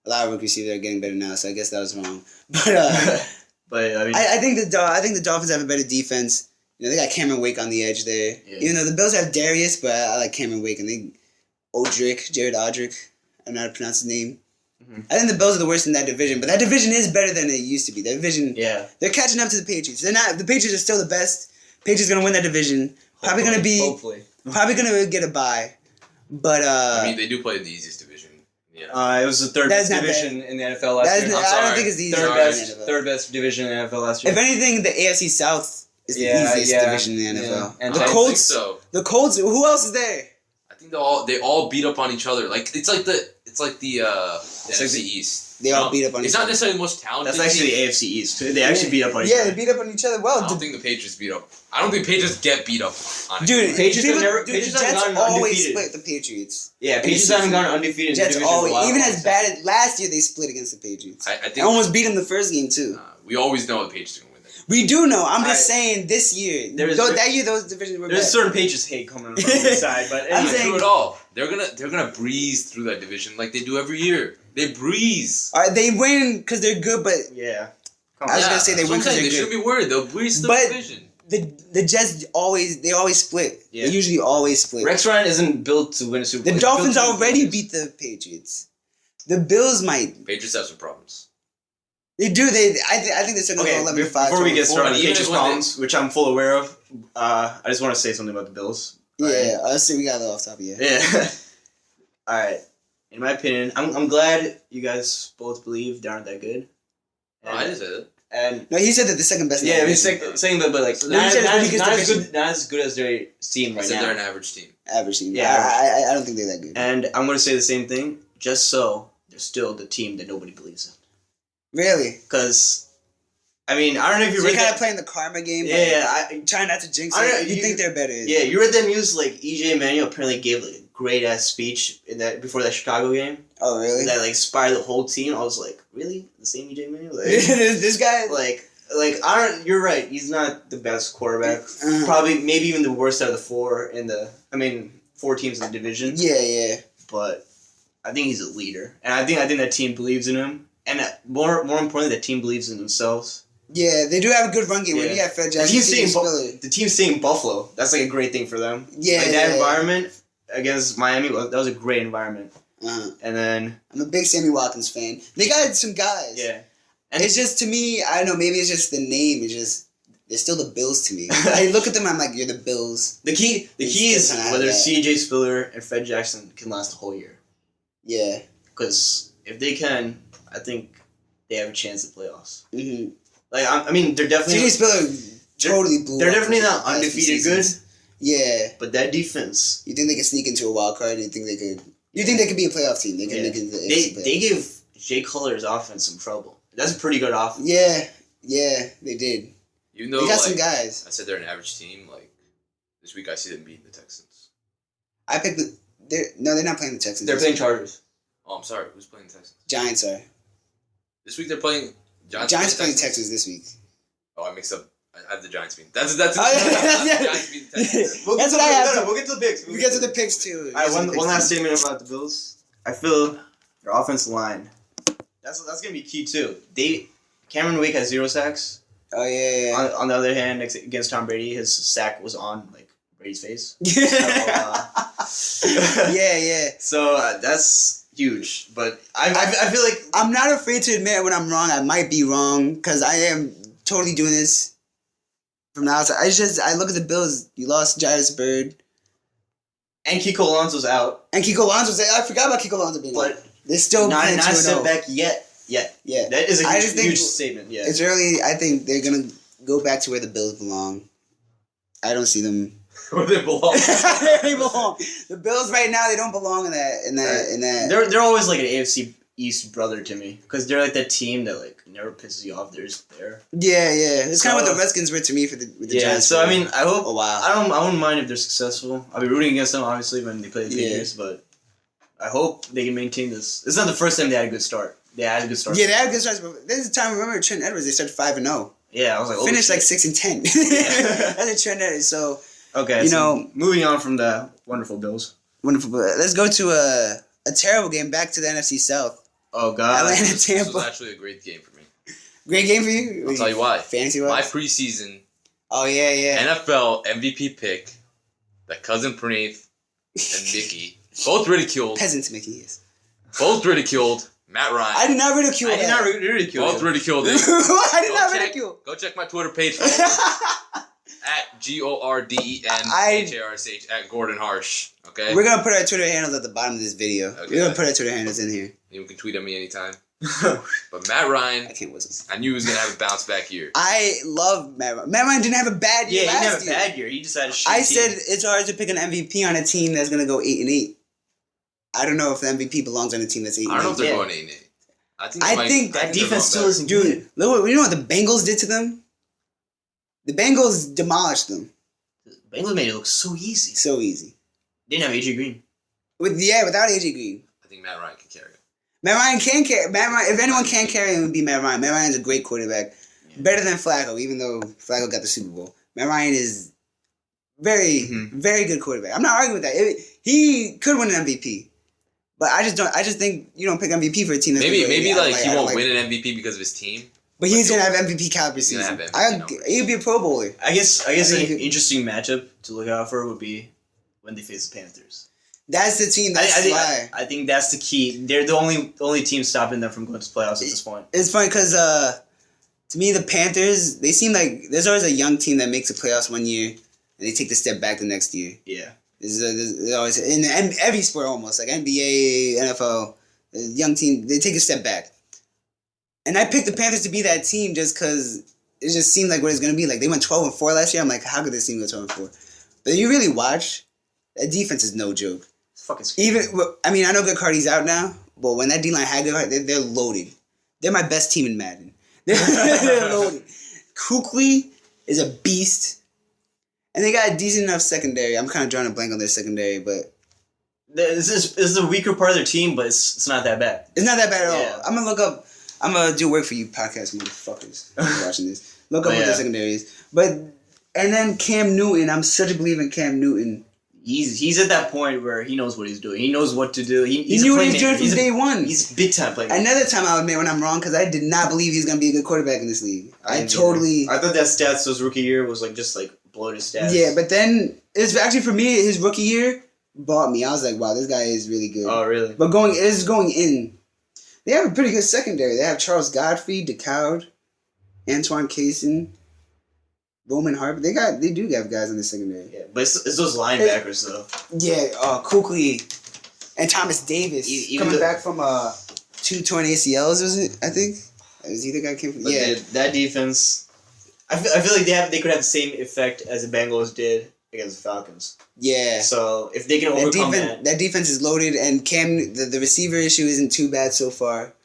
a lot of rookie receivers are getting better now. So I guess that was wrong. But But I mean, I think the Dolphins have a better defense. You know, they got Cameron Wake on the edge there. Yeah. Even though the Bills have Darius, but I like Cameron Wake and Jared Odrick. I don't know how to pronounce his name. Mhm. I think the Bills are the worst in that division, but that division is better than it used to be. That division, yeah. they're catching up to the Patriots. They're not. The Patriots are still the best. Patriots gonna win that division. Probably gonna get a bye. But I mean, they do play in the easiest division. Yeah. It was the third That's best not division in the NFL last year. I'm I don't sorry. think it's the easiest Third division best, in the NFL. third best division in the NFL last year. If anything, the AFC South is the Yeah, easiest yeah, division in the NFL. yeah. And The I don't Colts. think so. The Colts. Who else is there? I think they all beat up on each other. Like it's like the NFC East. They all beat up on It's each not other. necessarily the most talented. That's actually the team. AFC East. They actually beat up on each Yeah, other. they beat up on each other. Well, I don't think the Patriots beat up. I don't think Patriots get beat up on. dude, Patriots have never- the Patriots have Jets gone always undefeated. split the Patriots. Yeah, Patriots haven't gone undefeated in the Jets division for a always, while. even as bad as last year, they split against the Patriots. I They think almost beat them the first game too. we always know the Patriots are gonna win that. We do know. I'm just Alright. saying this year. There's- That year, those divisions were There's bad. certain Patriots hate coming from the side, but I'm Not saying- true at all. They're gonna breeze through that division like they do every year. They breeze. They win because they're good, but yeah. I was gonna say they that's win what I'm 'cause saying. They they're shouldn't be worried. They'll breeze through But- the division. the Jets always split. Yeah. They usually always split. Rex Ryan isn't built to win a Super Bowl. The He's Dolphins built to win already games. beat the Patriots. The Bills might. Patriots have some problems. They do. I think they're still going to Okay, go 11-5. before we get started on Even Patriots if when they- problems, which I'm full aware of, I just want to say something about the Bills. Yeah, I see we got a little off topic. Yeah. Yeah. All right. In my opinion, I'm glad you guys both believe they aren't that good. Oh, I didn't say that. And No, he said that the second best. in yeah, the I mean, division. saying that, but like So not, you said it's not, because not as division- good, not as good as their team I right said they're an now. average team. Average team. Yeah, I don't think they're that good. And I'm gonna say the same thing, just so they're still the team that nobody believes in. Really? Because, I mean, I don't know if you So read you're kind that. of playing the karma game. Yeah, like, yeah, trying not to jinx I don't it. know, You think they're better? yeah. You read that news? Like EJ Manuel apparently gave like a great ass speech in that before that Chicago game Oh, really? that like inspired the whole team. I was like, really, the same EJ Manuel? Like, this guy. like I don't. You're right. He's not the best quarterback. Uh-huh. Probably, maybe even the worst out of the four in the. I mean, 4 teams in the division. Yeah. But I think he's a leader, and I think that team believes in him, and more importantly, the team believes in themselves. Yeah, they do have a good run game. When Yeah. you have Fred The Jackson, team's CJ staying, Spiller. the team's staying in Buffalo. That's like a great thing for them. Yeah, like that yeah. environment against Miami. That was a great environment. Uh-huh. And then I'm a big Sammy Watkins fan. They got some guys. yeah, And it's just, to me, I don't know, maybe it's just the name. It's just, they're still the Bills to me. I look at them, I'm like, you're the Bills. the key is It's whether that. C.J. Spiller and Fred Jackson can last the whole year. Yeah. Because if they can, I think they have a chance at playoffs. Mm-hmm. Like I mean, they're definitely CJ Spiller totally blew they're up definitely the not last few undefeated good, seasons. Yeah. but that defense. You think they could sneak into a wild card? You think they could? You think they could be a playoff team? They could Yeah. make it into the They AFC playoffs. gave Jay Cutler's offense some trouble. That's a pretty good offense. Yeah, they did. Even though They got like, some guys. I said they're an average team, like this week I see them beating the Texans. I picked the. They're not playing the Texans. They're playing Chargers. Oh, I'm sorry. Who's playing the Texans? Giants are. This week they're playing Giants playing Texans this week. Oh, I mixed up. I have the Giants beating. That's Oh, yeah. Giants beating the Texans. That's what I have. We'll get to the picks. We get to the picks too. All right, one last statement about the Bills. I feel their offensive line. That's gonna be key too. Cameron Wake has 0 sacks. Oh yeah. On the other hand, against Tom Brady, his sack was on Brady's face. Yeah. Yeah. So that's huge. But I feel like I'm not afraid to admit when I'm wrong. I might be wrong because I am totally doing this from the outside. I look at the Bills. You lost Jairus Byrd. and Kiko Alonso's out, And Kiko Alonso. I forgot about Kiko Alonso being out. but They're still not playing a 2-0. setback yet. Yeah. That is a I huge, just think huge statement. Yeah. It's early. I think they're going to go back to where the Bills belong. I don't see them. Where they belong. They belong. The Bills right now, they don't belong in that. They're always like an AFC East brother to me because they're like that team that like never pisses you off. They're just there. Yeah. It's kind of So- what the Redskins were to me with the Yeah. Giants. So I mean, I hope. Oh wow. I wouldn't mind if they're successful. I'll be rooting against them obviously when they play the Patriots, but I hope they can maintain this. It's not the first time they had a good start. They had a good start. Yeah, they had good starts, but there's a time. Remember Trent Edwards? They started 5-0. Yeah, I was like, oh, Finished shit. like 6-10. That's a Trent Edwards. So Okay, you so know- moving on from the wonderful Bills. wonderful. But let's go to a terrible game. Back to the NFC South. Oh God, Atlanta, This was Tampa. actually a great game for me. Great game for you. I'll tell you why. Fantasy My wise. preseason Oh yeah. NFL MVP pick, that cousin Praneeth and Mickey, both ridiculed. Peasants, Mickey is. Both ridiculed. Matt Ryan. I did not ridicule. I did that. not ridicule Both you. ridiculed it. I did not check, ridicule. Go check my Twitter page at GORDENHARSH at Gordon Harsh. Okay? We're gonna put our Twitter handles at the bottom of this video. Okay. We're gonna put our Twitter handles in here. You can tweet at me anytime. But Matt Ryan, I can't whistle. I knew he was going to have a bounce back year. I love Matt Ryan. Matt Ryan didn't have a bad year Yeah, he didn't last have a year. bad year. He just had a shit I team. said it's hard to pick an MVP on a team that's gonna go 8-8. I don't know if the MVP belongs on a team that's 8-8. I don't know if they're Yeah. going 8-8. I think, I think that they're defense going still better. isn't Dude, good. look, you know what the Bengals did to them? The Bengals demolished them. Bengals made it look so easy. So easy. They didn't have AJ Green. Without AJ Green. I think Matt Ryan can carry it. Matt Ryan can carry. Matt Ryan, if anyone can carry him, it would be Matt Ryan. Matt Ryan's a great quarterback. Yeah. Better than Flacco, even though Flacco got the Super Bowl. Matt Ryan is very, Mhm. very good quarterback. I'm not arguing with that. He could win an MVP. But I just think you don't pick MVP for a team that's Maybe gonna go 8-8. I don't like he I don't won't win an MVP because of his team. But he's but gonna have MVP caliber he's gonna season. have MVP numbers. He'd be a Pro Bowler. I guess I an think it- interesting matchup to look out for would be when they face the Panthers. That's the team. That's why. I think that's the key. They're the only team stopping them from going to the playoffs at this point. It's funny because to me the Panthers, they seem like there's always a young team that makes the playoffs one year and they take the step back the next year. Yeah. There's always in every sport almost like NBA, NFL, a young team they take a step back. And I picked the Panthers to be that team just because it just seemed like what it's gonna be. Like they went 12-4 last year. I'm like, how could this team go 12-4? But you really watch, that defense is no joke. It's fucking scary. I mean, I know Good Cardi's out now, but when that D line had Good Cardi, they're loaded. They're my best team in Madden. They're loaded. Kuechly is a beast, and they got a decent enough secondary. I'm kind of drawing a blank on their secondary, but This is the weaker part of their team, but it's not that bad. it's not that bad at all. Yeah. I'm gonna look up. I'm gonna do work for you, podcast motherfuckers who's watching this. Look up But what yeah. their secondary is. But and then Cam Newton. I'm such a believer in Cam Newton. He's at that point where he knows what he's doing. He knows what to do. He He's knew a what he was playmaker. doing from day one. He's a big time playmaker. Another time I'll admit when I'm wrong because I did not believe he was gonna be a good quarterback in this league. I didn't totally. either. I thought that stats his rookie year was just bloated stats. Yeah, but then it's actually for me his rookie year bought me. I was like, wow, this guy is really good. Oh really? But going in, they have a pretty good secondary. They have Charles Godfrey, DeCowd, Antoine Cason, Roman Harper. They do have guys in the secondary. Yeah, but it's those linebackers though. Yeah, Kuechly and Thomas Davis Even coming back from 2 torn ACLs. Was it? I think is he the guy who came from? But Yeah. that defense, I feel like they could have the same effect as the Bengals did against the Falcons. Yeah. So if they can That overcome that defense is loaded, and Cam the receiver issue isn't too bad so far.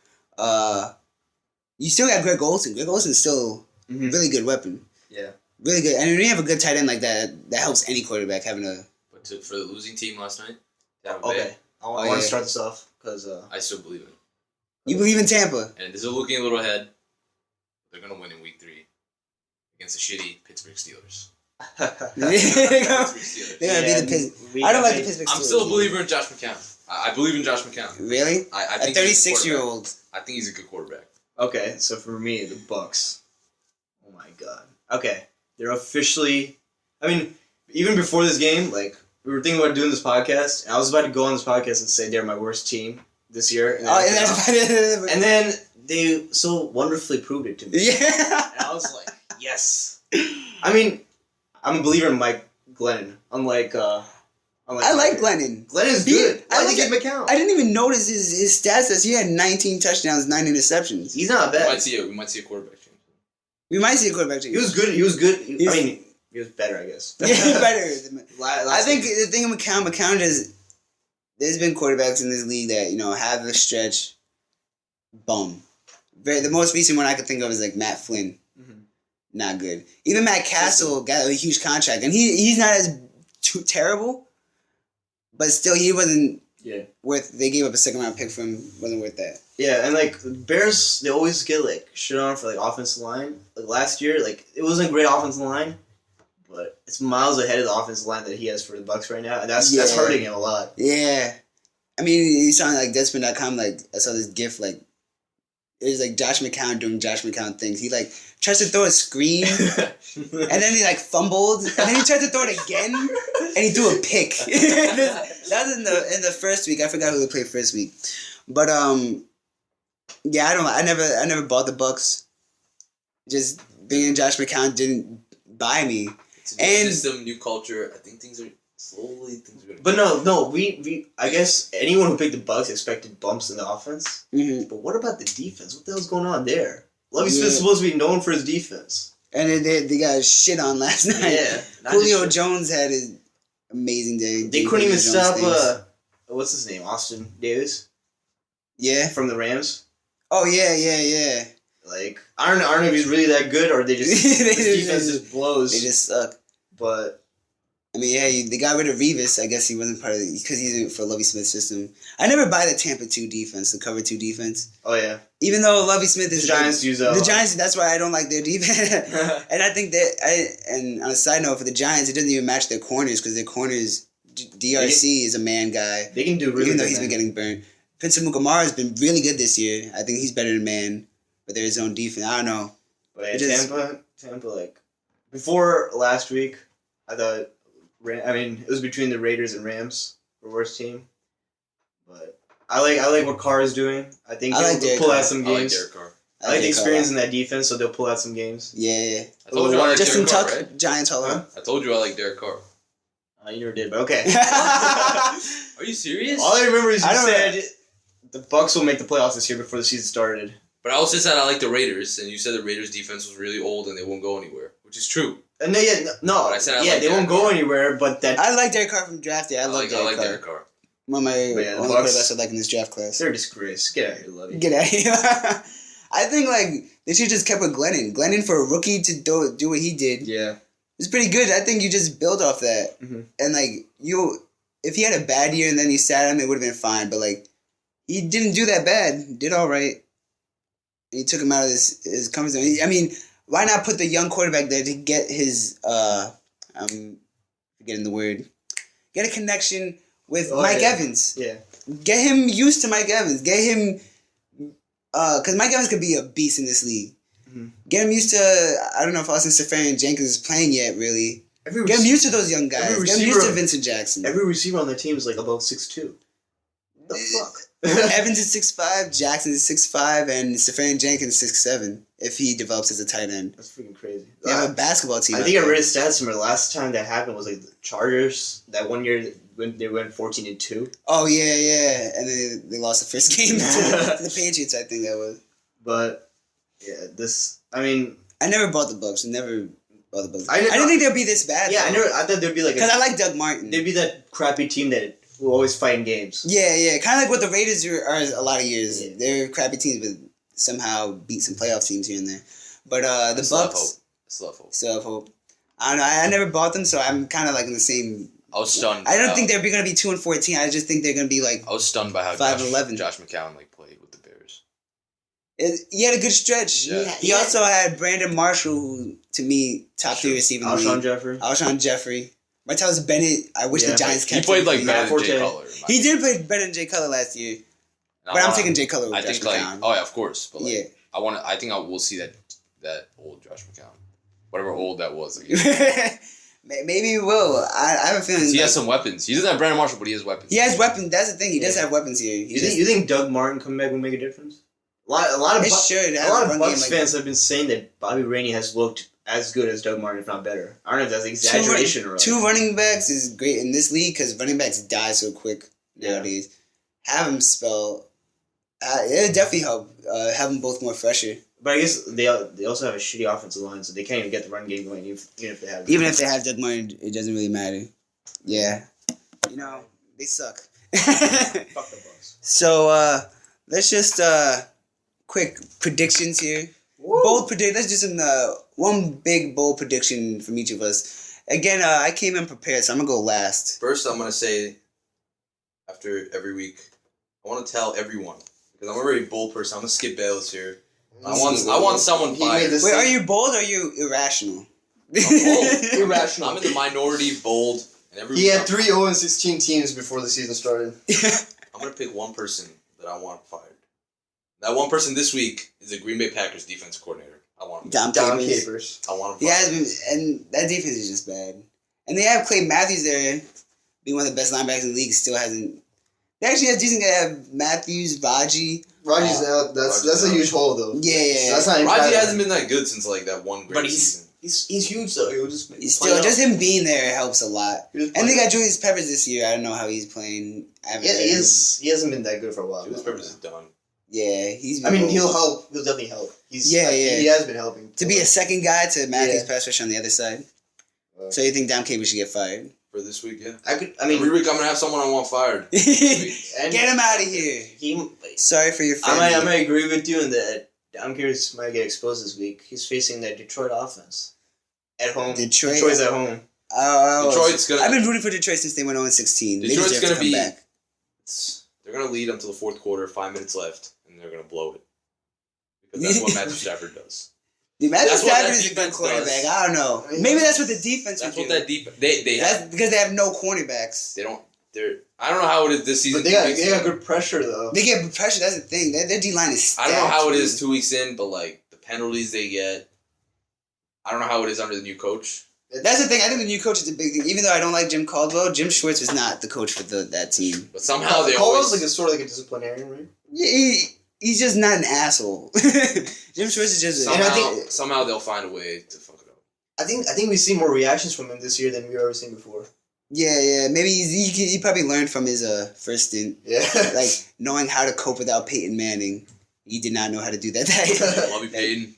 You still got Greg Olsen. Greg Olsen's still a Mhm. really good weapon. Yeah. Really good. And when you have a good tight end like that, that helps any quarterback having a. But for the losing team last night, Tampa Okay, Bay, I want yeah. to start this off because I still believe in it. You believe in Tampa? And this is looking a little ahead. They're going to win in week 3 against the shitty Pittsburgh Steelers. They're Pittsburgh gonna Steelers. be the Pittsburgh. I don't like the Pittsburgh Steelers. I'm still a believer in Josh McCown. I believe in Josh McCown. Really? I A think he's a 36-year-old. I think he's a good quarterback. Okay, so for me, the Bucks. Oh my god. Okay, they're officially. I mean, even before this game, we were thinking about doing this podcast, and I was about to go on this podcast and say they're my worst team, this year. In the Oh, NFL. And then they so wonderfully proved it to me. yeah. And I was like, yes. I mean, I'm a believer in Mike Glennon. Unlike I like Glennon. Glennon's good. I I like think give him a count. I didn't even notice his stats this year. He had 19 touchdowns, 9 interceptions. He's not We bad. might see a quarterback change. We might see a quarterback change. He was good. He was good. I He's- mean, he was better, I guess. Yeah, he's better. Than, I think season. the thing with McCown is there's been quarterbacks in this league that have a stretch bum. The most recent one I could think of is like Matt Flynn. Mhm. Not good. Even Matt Castle got a huge contract, and he's not as terrible, but still he wasn't Yeah. worth. They gave up a second round pick for him. Wasn't worth that. Yeah, and like the Bears, they always get like shit on for like offensive line. Like last year, like it wasn't a great offensive line, but it's miles ahead of the offensive line that he has for the Bucks right now, and that's Yeah. hurting him a lot. Yeah, I mean, you saw like Deadspin.com. Like I saw this GIF. Like it was like Josh McCown doing Josh McCown things. He like tries to throw a screen, and then he like fumbled, and then he tried to throw it again, and he threw a pick. That was in the first week. I forgot who they played first week, but yeah, I never bought the Bucks. Just being Josh McCown didn't buy me. It's a new And- system, new culture. I think things are gonna. But no, we I guess anyone who picked the Bucks expected bumps in the offense. Mm-hmm. But what about the defense? What the hell's going on there? Lovie Yeah. Smith's supposed to be known for his defense. And then they got shit on last night. Yeah, not Julio just- Jones had an amazing day. They couldn't even stop. What's his name? Austin Davis Yeah. from the Rams. Oh yeah. Like I don't know if he's really that good or they just They his just- defense just blows. They just suck. But I mean, yeah, they got rid of Revis. I guess he wasn't part of it because he's in for Lovie Smith's system. I never buy the Tampa 2 defense, the cover 2 defense. oh yeah, Even though Lovie Smith is the Giants use that. the Giants. That's why I don't like their defense. And I think and on a side note for the Giants, it doesn't even match their corners because their corners, DRC is a man guy. They can do really Even though good, he's been man. getting burnt. Vincent Mukamara has been really good this year. I think he's better than man, but they're his own defense. I don't know. But yeah, it is- Tampa, like before last week, I thought. I mean, it was between the Raiders and Rams for worst team. But I like what Carr is doing. I think I he'll like Derek pull Carr. out some I like games. Derek Carr. I like the Derek experience Carr. in that defense, so they'll pull out some games. Yeah. I told you I like Justin Derek Carr, Tuck, right? Giants Hall. Huh? I told you I like Derek Carr. You never did, but okay. Are you serious? All I remember is you I don't said the Bucks will make the playoffs this year before the season started. But I also said I like the Raiders, and you said the Raiders' defense was really old and they won't go anywhere, which is true. And no, But I said I yeah, like they won't Derek go Carr. anywhere. But that I like Derek Carr from draft day. I love I Derek like Carr. Derek Carr. One of my But yeah, the only Bucks- quarterbacks I like in this draft class. they're a disgrace. Get out of here, Lovey. Get out of here. I think like they should just kept with Glennon. Glennon for a rookie to do what he did Yeah. was pretty good. I think you just build off that, Mhm. and like if he had a bad year and then you sat him, it would have been fine. But like he didn't do that bad. Did all right. And he took him out of his comfort zone. I mean, why not put the young quarterback there to get his I'm forgetting the word. Get a connection with Oh, Mike yeah. Evans. Yeah. Get him used to Mike Evans. Get him, because Mike Evans could be a beast in this league. Mhm. Get him used to. I don't know if Austin Safarian Jenkins is playing yet. Really, Every get him rec- used to those young guys. every Get him used to receiver- Vincent Jackson. every receiver on their team is like above 6'2". The fuck. Evans is 6'5", Jackson is 6'5", and Safarian Jenkins 6'7". If he develops as a tight end, That's freaking crazy. they have a basketball team. I out think I there. read stats somewhere. Last time that happened was like the Chargers. That one year when they went 14-2. Oh yeah, and then they lost the first game to the Patriots. I think that was. But yeah, this. I mean, I never bought the Bucks. Never bought the Bucks. I I, never- didn't think they'd be this bad. yeah, I thought there'd be like because I like Doug Martin. they'd be that crappy team that will always fight in games. Yeah, kind of like what the Raiders are a lot of years. Yeah. They're crappy teams, but somehow beat some playoff teams here and there. But the I still have hope. Bucks I still have hope. still have hope. I don't know. I never bought them, so I'm kind of like in the same. I was stunned. I don't how- think they're going to be 2-14. I just think they're going to be like. I was stunned by how 5-11. Josh McCown played with the Bears. He had a good stretch. Yeah. He also had Brandon Marshall, who to me top 3 receiver in the Alshon league. Jeffrey. Alshon Jeffrey. Martellus Bennett. I wish Yeah, the Giants He kept played him. like better than Forte. Jay Cutler. in my He opinion. did play better than Jay Cutler last year, And but I I'm wanna- taking Jay Cutler over I Josh think like McCown. oh yeah, of course. But like, Yeah. I think we'll see that old Josh McCown, whatever old that was again. Maybe he will. I have a feeling He has some weapons. He doesn't have Brandon Marshall, but he has weapons. he has weapons. That's the thing. He does have weapons here. You think Doug Martin coming back will make a difference? A lot of It should. a lot of Bucks fans have been saying that Bobby Rainey has looked as good as Doug Martin, if not better. I don't know if that's exaggeration or two running backs is great in this league because running backs die so quick nowadays. Have them spell. It'll definitely help. Have them both more fresher. But I guess they also have a shitty offensive line, so they can't even get the run game going, even if they have. Even if they have Doug Martin, it doesn't really matter. Yeah, they suck. Fuck the Bucks. So let's just quick predictions here. Woo. Bold predict. Let's do some one big bold prediction from each of us. Again, I came in prepared, so I'm gonna go last. First, I'm gonna say, after every week, I want to tell everyone because I'm a very bold person. I'm gonna skip Bayless here. I want someone fired. Wait, are you bold or are you irrational? I'm bold. Irrational. I'm in the minority, bold, and every He week had 3-0-16 teams before the season started. I'm gonna pick one person that I want fired. That one person this week is the Green Bay Packers defense coordinator. I want him. Dom Dom Capers. Capers. I want him He fired. has been, and that defense is just bad. And they have Clay Matthews there, being one of the best linebackers in the league. Still hasn't. They actually have decent. They have Matthews, Raji. Raji's out. That's Raji's a out. huge hole though. Yeah. That's not even Raji bad. hasn't been that good since like that one great But season. he's huge though. He'll just He's still just him being there helps a lot. He was And they playing- got Julius Peppers this year. I don't know how he's playing. I haven't Yeah, heard he him. hasn't been that good for a while. Julius Peppers is done. Yeah, he's. I mean, been- he'll help. He'll definitely help. Yeah. He has been helping. to be a second guy to Matthews Yeah. pass rush on the other side. Uh, So you think Dom Capers should get fired? For this week, yeah. I mean, Every week I'm gonna have someone I want fired. Get and him out of here. He. Sorry for your I family. might agree with you in that Dom Capers might get exposed this week. He's facing that Detroit offense at home. Detroit? Detroit's at home. Detroit's gonna- I've been rooting for Detroit since they went 0-16. They Detroit's deserve to gonna come be- back. They're gonna lead until the fourth quarter, 5 minutes left, and they're gonna blow it. Because that's what Matthew Stafford does. Dude, Matthew That's what Stafford that is a good defense quarterback. does. I don't know. Maybe that's what the defense That's would what do. that deep. They That's have. because they have no cornerbacks. They don't. They're. I don't know how it is this season. But they 2 weeks got in. good pressure though. They get pressure. That's the thing. Their D line is I stacked. don't know how it is dude. 2 weeks in, but like the penalties they get. I don't know how it is under the new coach. That's the thing. I think the new coach is a big thing. Even though I don't like Jim Caldwell, Jim Schwartz is not the coach for that team. But somehow they Caldwell's always. like sort of like a disciplinarian, right? Yeah, he's just not an asshole. Jim Schwartz is just. somehow, And I think- somehow they'll find a way to fuck it up. I think we've seen more reactions from him this year than we've ever seen before. Yeah. Maybe he probably learned from his first stint, Yeah. like knowing how to cope without Peyton Manning. He did not know how to do that. Love you, Peyton.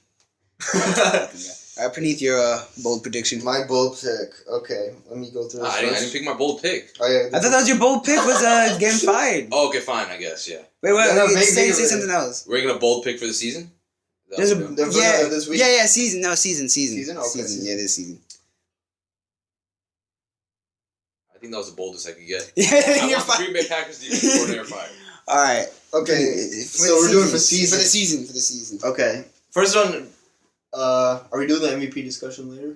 All right, Praneeth, your bold prediction. My bold pick. Okay, let me go through this I didn't first. pick my bold pick. Oh, yeah, I thought that was your bold pick was getting fired. Oh, okay, fine. I guess yeah. Wait, No, make say it- something else. We're gonna bold pick for the season. Is that There's a what we're doing? The version of this week? yeah, season. No, season. Season? Okay, season. Yeah, this season. I think that was the boldest I could get. Yeah, I you're want the fine. Green Bay Packers defense coordinator fired. All right. Okay, For so the we're doing for season. season. For the season. Okay, first one. Are we doing the MVP discussion later?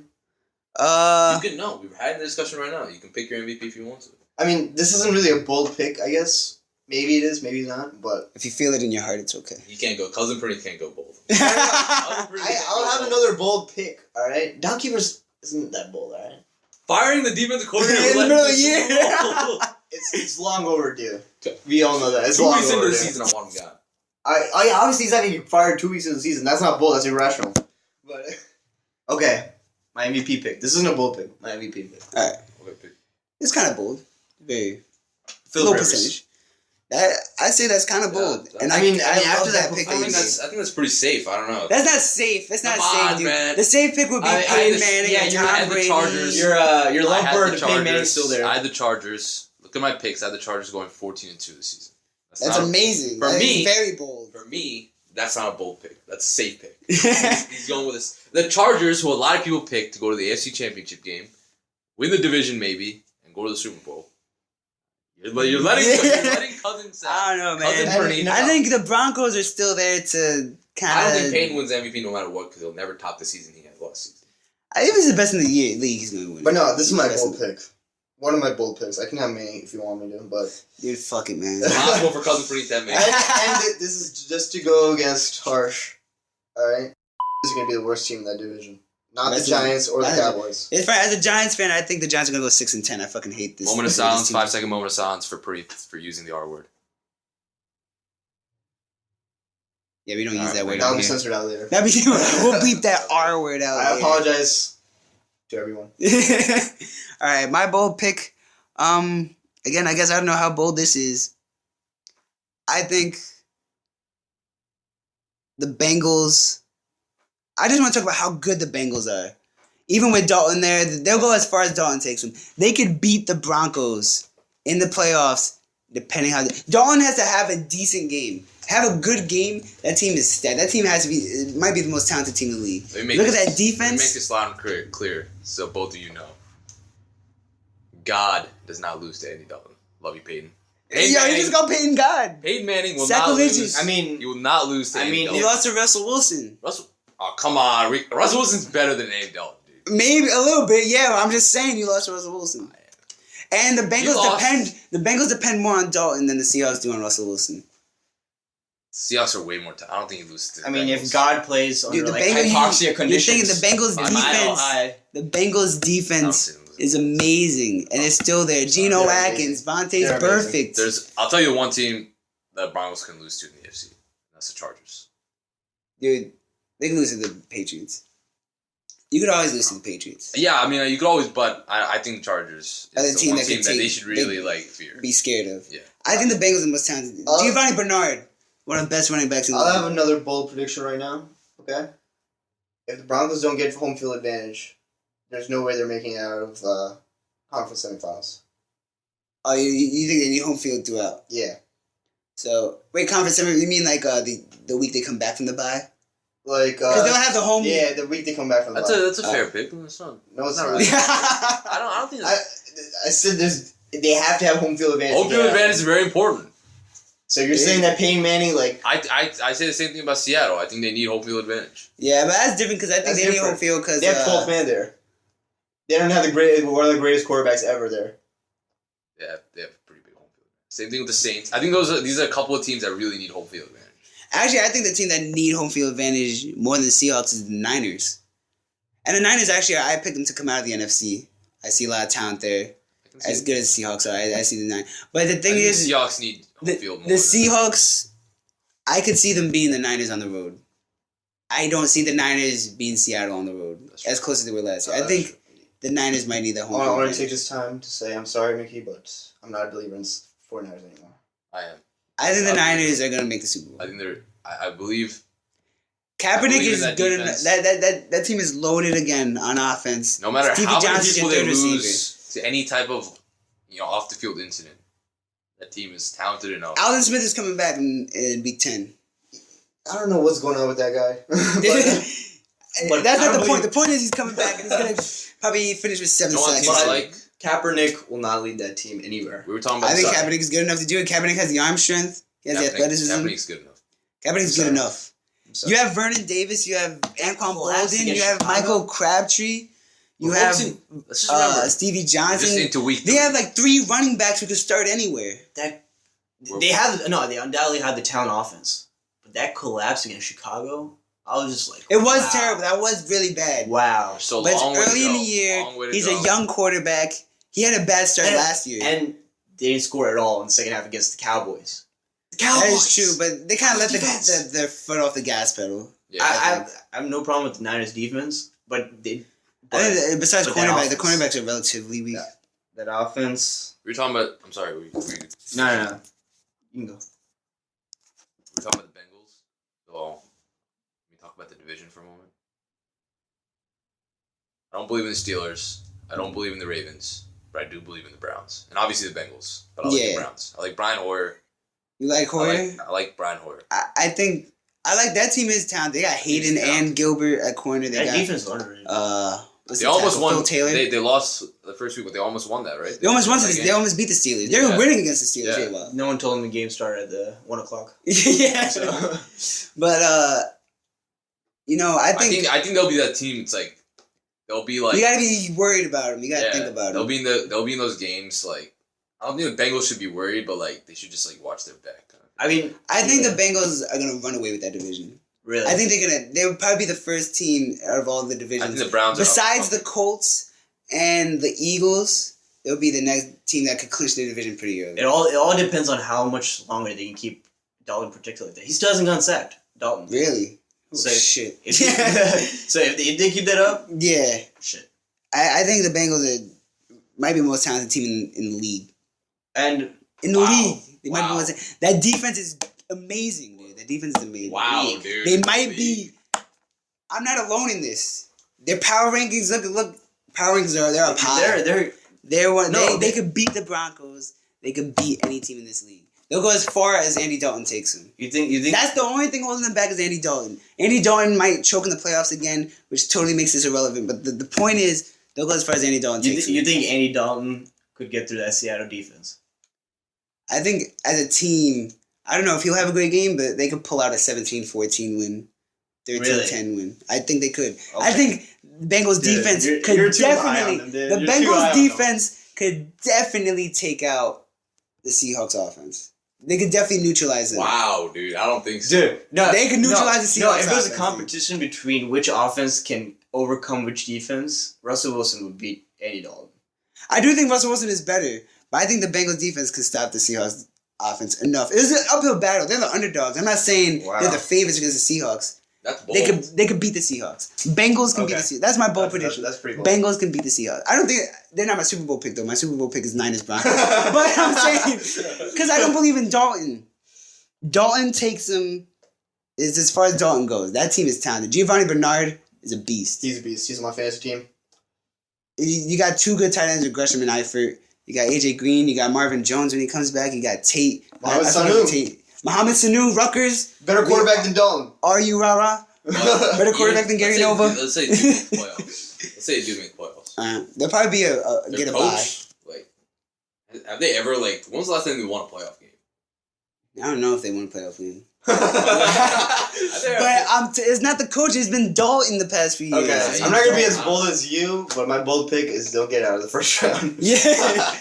You can no. We're having the discussion right now. You can pick your MVP if you want to. I mean, this isn't really a bold pick, I guess. Maybe it is, maybe not, but If you feel it in your heart, it's okay. You can't go. Cousin Purdy can't go bold. I'll have another bold pick. All right, Dom Capers isn't that bold. All right, Firing the defensive coordinator In the middle of the year. it's long overdue. Okay. We all know that. It's 2 long weeks into overdue. the season, I want him gone. I obviously he's not getting fired 2 weeks into the season. That's not bold. That's irrational. But okay, my MVP pick. This isn't a bold pick. My MVP pick. All right. Okay, pick. It's kind of bold. Very Philip low Rivers. percentage. I say that's kind of bold. Yeah, and I mean, love after that pick pick, I you think made. that's pretty safe. I don't know. That's not safe. That's not Come safe, on, dude. man. The safe pick would be I had Peyton the- Manning yeah, and you Tom had the Brady. Chargers. Your I had lovebird the of Peyton Manning's Chargers. still there. I had the Chargers. Look at my picks. I had the Chargers going 14-2 this season. That's not- amazing. For That is me- very bold. For me, that's not a bold pick. That's a safe pick. He's going with this. The Chargers, who a lot of people picked to go to the AFC Championship game, win the division maybe, and go to the Super Bowl. You're letting Cousins I don't know, Cousin man. Purdy. I think the Broncos are still there to kind of. I don't think Peyton wins MVP no matter what because he'll never top the season he had last season. I think he's the best in the league. He's going to win. But no, this is my He's the best bold pick. One of my bold picks. I can have many if you want me to, but Dude, fuck it, man. Possible for Cousin Purdy to have and, made. this is just to go against Harsh. All right, this is gonna be the worst team in that division. Not the That's Giants or the that's- Cowboys. It's fine. As a Giants fan, I think the Giants are gonna go 6-10. I fucking hate this. Moment of this silence. team. 5-second moment of silence for using the R word. Yeah, we don't use Alright, that word. That'll out be here. censored out later. That'd be, we'll bleep that R word out. I later. apologize to everyone. All right, my bold pick. Again, I guess I don't know how bold this is. I think the Bengals. I just want to talk about how good the Bengals are. Even with Dalton there, they'll go as far as Dalton takes them. They could beat the Broncos in the playoffs, depending how. Dalton has to have a decent game. Have a good game. That team is stacked. That team has to be. It might be the most talented team in the league. Look at that Let me make defense. this loud and clear, so both of you know. God does not lose to Andy Dalton. Love you, Peyton. Yo, you just go Peyton God. Peyton Manning will Sacrilegious. not lose. I mean, he will not lose to I Andy mean, Dalton. He lost to Russell Wilson. Russell. Oh, come on. Russell Wilson's better than Andy Dalton, dude. Maybe a little bit, yeah. I'm just saying you lost to Russell Wilson. And the You lost. The Bengals depend more on Dalton than the Seahawks do on Russell Wilson. Seahawks are way more talented. I don't think he loses to the I mean, Bengals. if God plays under Dude, the like Bengals, hypoxia you're conditions, thinking the Bengals Mile defense. high. The Bengals I don't defense see them losing. is amazing, and it's still there. Geno They're Atkins, Vontae's They're amazing. perfect. I'll tell you one team that Broncos can lose to in the AFC. That's the Chargers. Dude, they can lose to the Patriots. You could always lose to the Patriots. Yeah, I mean, you could always, but I think the Chargers Are the is the team one that team could that they take- should really, they- fear. Be scared of. Yeah. I think the Bengals are the most talented. Giovanni Bernard, one of the best running backs in the I'll have league. another bold prediction right now. Okay, if the Broncos don't get home field advantage, there's no way they're making it out of conference semifinals. Oh, you think they need home field throughout? Yeah, So wait, conference semi? You mean like the week they come back from the bye? like Because they'll have the home. yeah, the week they come back from the That's bye. a fair pick. That's not. No, it's not not. really. I I don't think. I said they have to have home field advantage. Home field Yeah. advantage is very important. So you're saying that Peyton Manning, like, I say the same thing about Seattle. I think they need home field advantage. Yeah, but that's different because I think That's they need different. home field because they have 12th man there. They don't have one of the greatest quarterbacks ever there. Yeah, they have a pretty big home field. Same thing with the Saints. I think these are a couple of teams that really need home field advantage. Actually, I think the team that need home field advantage more than the Seahawks is the Niners. And the Niners actually, I picked them to come out of the NFC. I see a lot of talent there. I can see As it. good as the Seahawks are, I see the Niners. But the I thing think is, the Seahawks need home the field more. the than- Seahawks, I could see them being the Niners on the road. I don't see the Niners being Seattle on the road That's true. as close as they were last year. I That's think true. the Niners might need that home I field want to take advantage. this time to say I'm sorry, Mickey, but I'm not a believer in 49ers anymore. I am. I think the I believe- Niners are going to make the Super Bowl. I think they're. I believe. Kaepernick believe in is that good enough. defense. That team is loaded again on offense. No matter Stevie how many Johnson's people your they third lose to any type of off the field incident, that team is talented enough. Alden Smith is coming back in Big Ten. I don't know what's going on with that guy. But That's I not don't the point. believe- The point is he's coming back and he's gonna probably finish with 7 You know what sacks. team I But- like? Kaepernick will not lead that team anywhere. We were talking about. I think Sorry. Kaepernick is good enough to do it. Kaepernick has the arm strength. He has the athleticism. Kaepernick's good enough. Kaepernick's good Sorry. enough. So- You have Vernon Davis. You have Anquan collapsed Bolden. against You have Chicago. Michael Crabtree. You We're have focusing- Let's just remember. Stevie We're just Johnson. into week. They 3. have like 3 running backs who could start anywhere. They undoubtedly had the talent offense, but that collapse against Chicago, I was just like, It was wow. terrible. That was really bad. Wow. So But it's long way to early in go. the year. Long way to He's go. a young quarterback. He had a bad start And- last year. And they didn't score at all in the second half against the Cowboys. The That is true, but they kind of let Defense. their foot off the gas pedal. Yeah, I have no problem with the Niners defense, but I think besides but that cornerback, the offense- cornerbacks are relatively weak. Yeah. that offense. we were talking about. I'm sorry. We No. You can go. We're talking about the Bengals. So, let me talk about the division for a moment. I don't believe in the Steelers. I don't believe in the Ravens. But I do believe in the Browns. And obviously the Bengals. But I like Yeah. the Browns. I like Brian Hoyer. You like Hoyer? I like Brian Hoyer. I think I like that team is talented. They got Hayden and Gilbert at corner. They That got defense is underrated. what's They the almost tackle? won. Phil Taylor. They lost the first week, but they almost won that, right? They almost won. that They game. almost beat the Steelers. They Yeah. were winning against the Steelers Yeah. for a while. No one told them the game started at the 1 o'clock. yeah. So. But I think, I think they'll be that team. It's like they'll be like you gotta be worried about them. You gotta think about they'll them. be in those games. Like I don't think the Bengals should be worried, but like they should just like watch their back. Kind of. I mean, I think yeah. the Bengals are gonna run away with that division. Really? I think they would probably be the first team out of all the I divisions. think the Browns Besides are the Colts and the Eagles, it'll be the next team that could clinch the division pretty early. It all depends on how much longer they can keep Dalton protected like that. He still hasn't gotten sacked. Dalton. Really? Oh, So- shit. If so if they keep that up, Yeah. shit. I think the Bengals might be the most talented team in the league. And In the Wow. league. They might be the Wow. most, that defense is amazing, dude. That defense is amazing. Wow, dude. They might be. I'm not alone in this. Their power rankings, look. Power rankings they're up high. they're They could beat the Broncos. They could beat any team in this league. They'll go as far as Andy Dalton takes them. you think That's the only thing holding them back is Andy Dalton. Andy Dalton might choke in the playoffs again, which totally makes this irrelevant. But the point is, they'll go as far as Andy Dalton takes them. you think Andy Dalton could get through that Seattle defense? I think as a team, I don't know if he'll have a great game, but they could pull out a 17-14 win, 13-10 win. I think they could. I think Bengals Dude, defense you're could too high definitely. on them, dude. The You're too high Bengals on them. defense could definitely take out the Seahawks offense. They could definitely neutralize them. Wow, dude. I don't think so. Dude, no, They can neutralize the No, Seahawks if there's a offense, competition between which offense can overcome which defense, Russell Wilson would beat Andy Dalton. I do think Russell Wilson is better, but I think the Bengals defense could stop the Seahawks offense enough. It was an uphill battle. They're the underdogs. I'm not saying Wow. they're the favorites against the Seahawks. That's bold. They could beat the Seahawks. Bengals can beat Okay. the Seahawks. That's my bold prediction. That's pretty cool. Bengals can beat the Seahawks. I don't think they're not my Super Bowl pick though. My Super Bowl pick is Niners Broncos. But I'm saying because I don't believe in Dalton. Dalton takes them. Is as far as Dalton goes. That team is talented. Giovanni Bernard is a beast. He's a beast. He's on my fantasy team. You got two good tight ends with Gresham and Eifert. You got AJ Green. You got Marvin Jones when he comes back. You got Tate. Mohamed I forgot Sanu. Tate. Mohamed Sanu. Rutgers. Better quarterback than Dalton. Are you rah? Better quarterback than Gary Nova. Let's say they do make the playoffs. Let's say they do make the playoffs. There'll probably be a Their get a bye. coach, like, have they ever, like, when was the last time they won a playoff game? I don't know if they won a playoff game. Have they ever- But it's not the coach. It's been Dalton the past few years. Okay, Yeah, I'm not gonna be as Dalton. bold as you, but my bold pick is they'll get out of the first round. Yeah,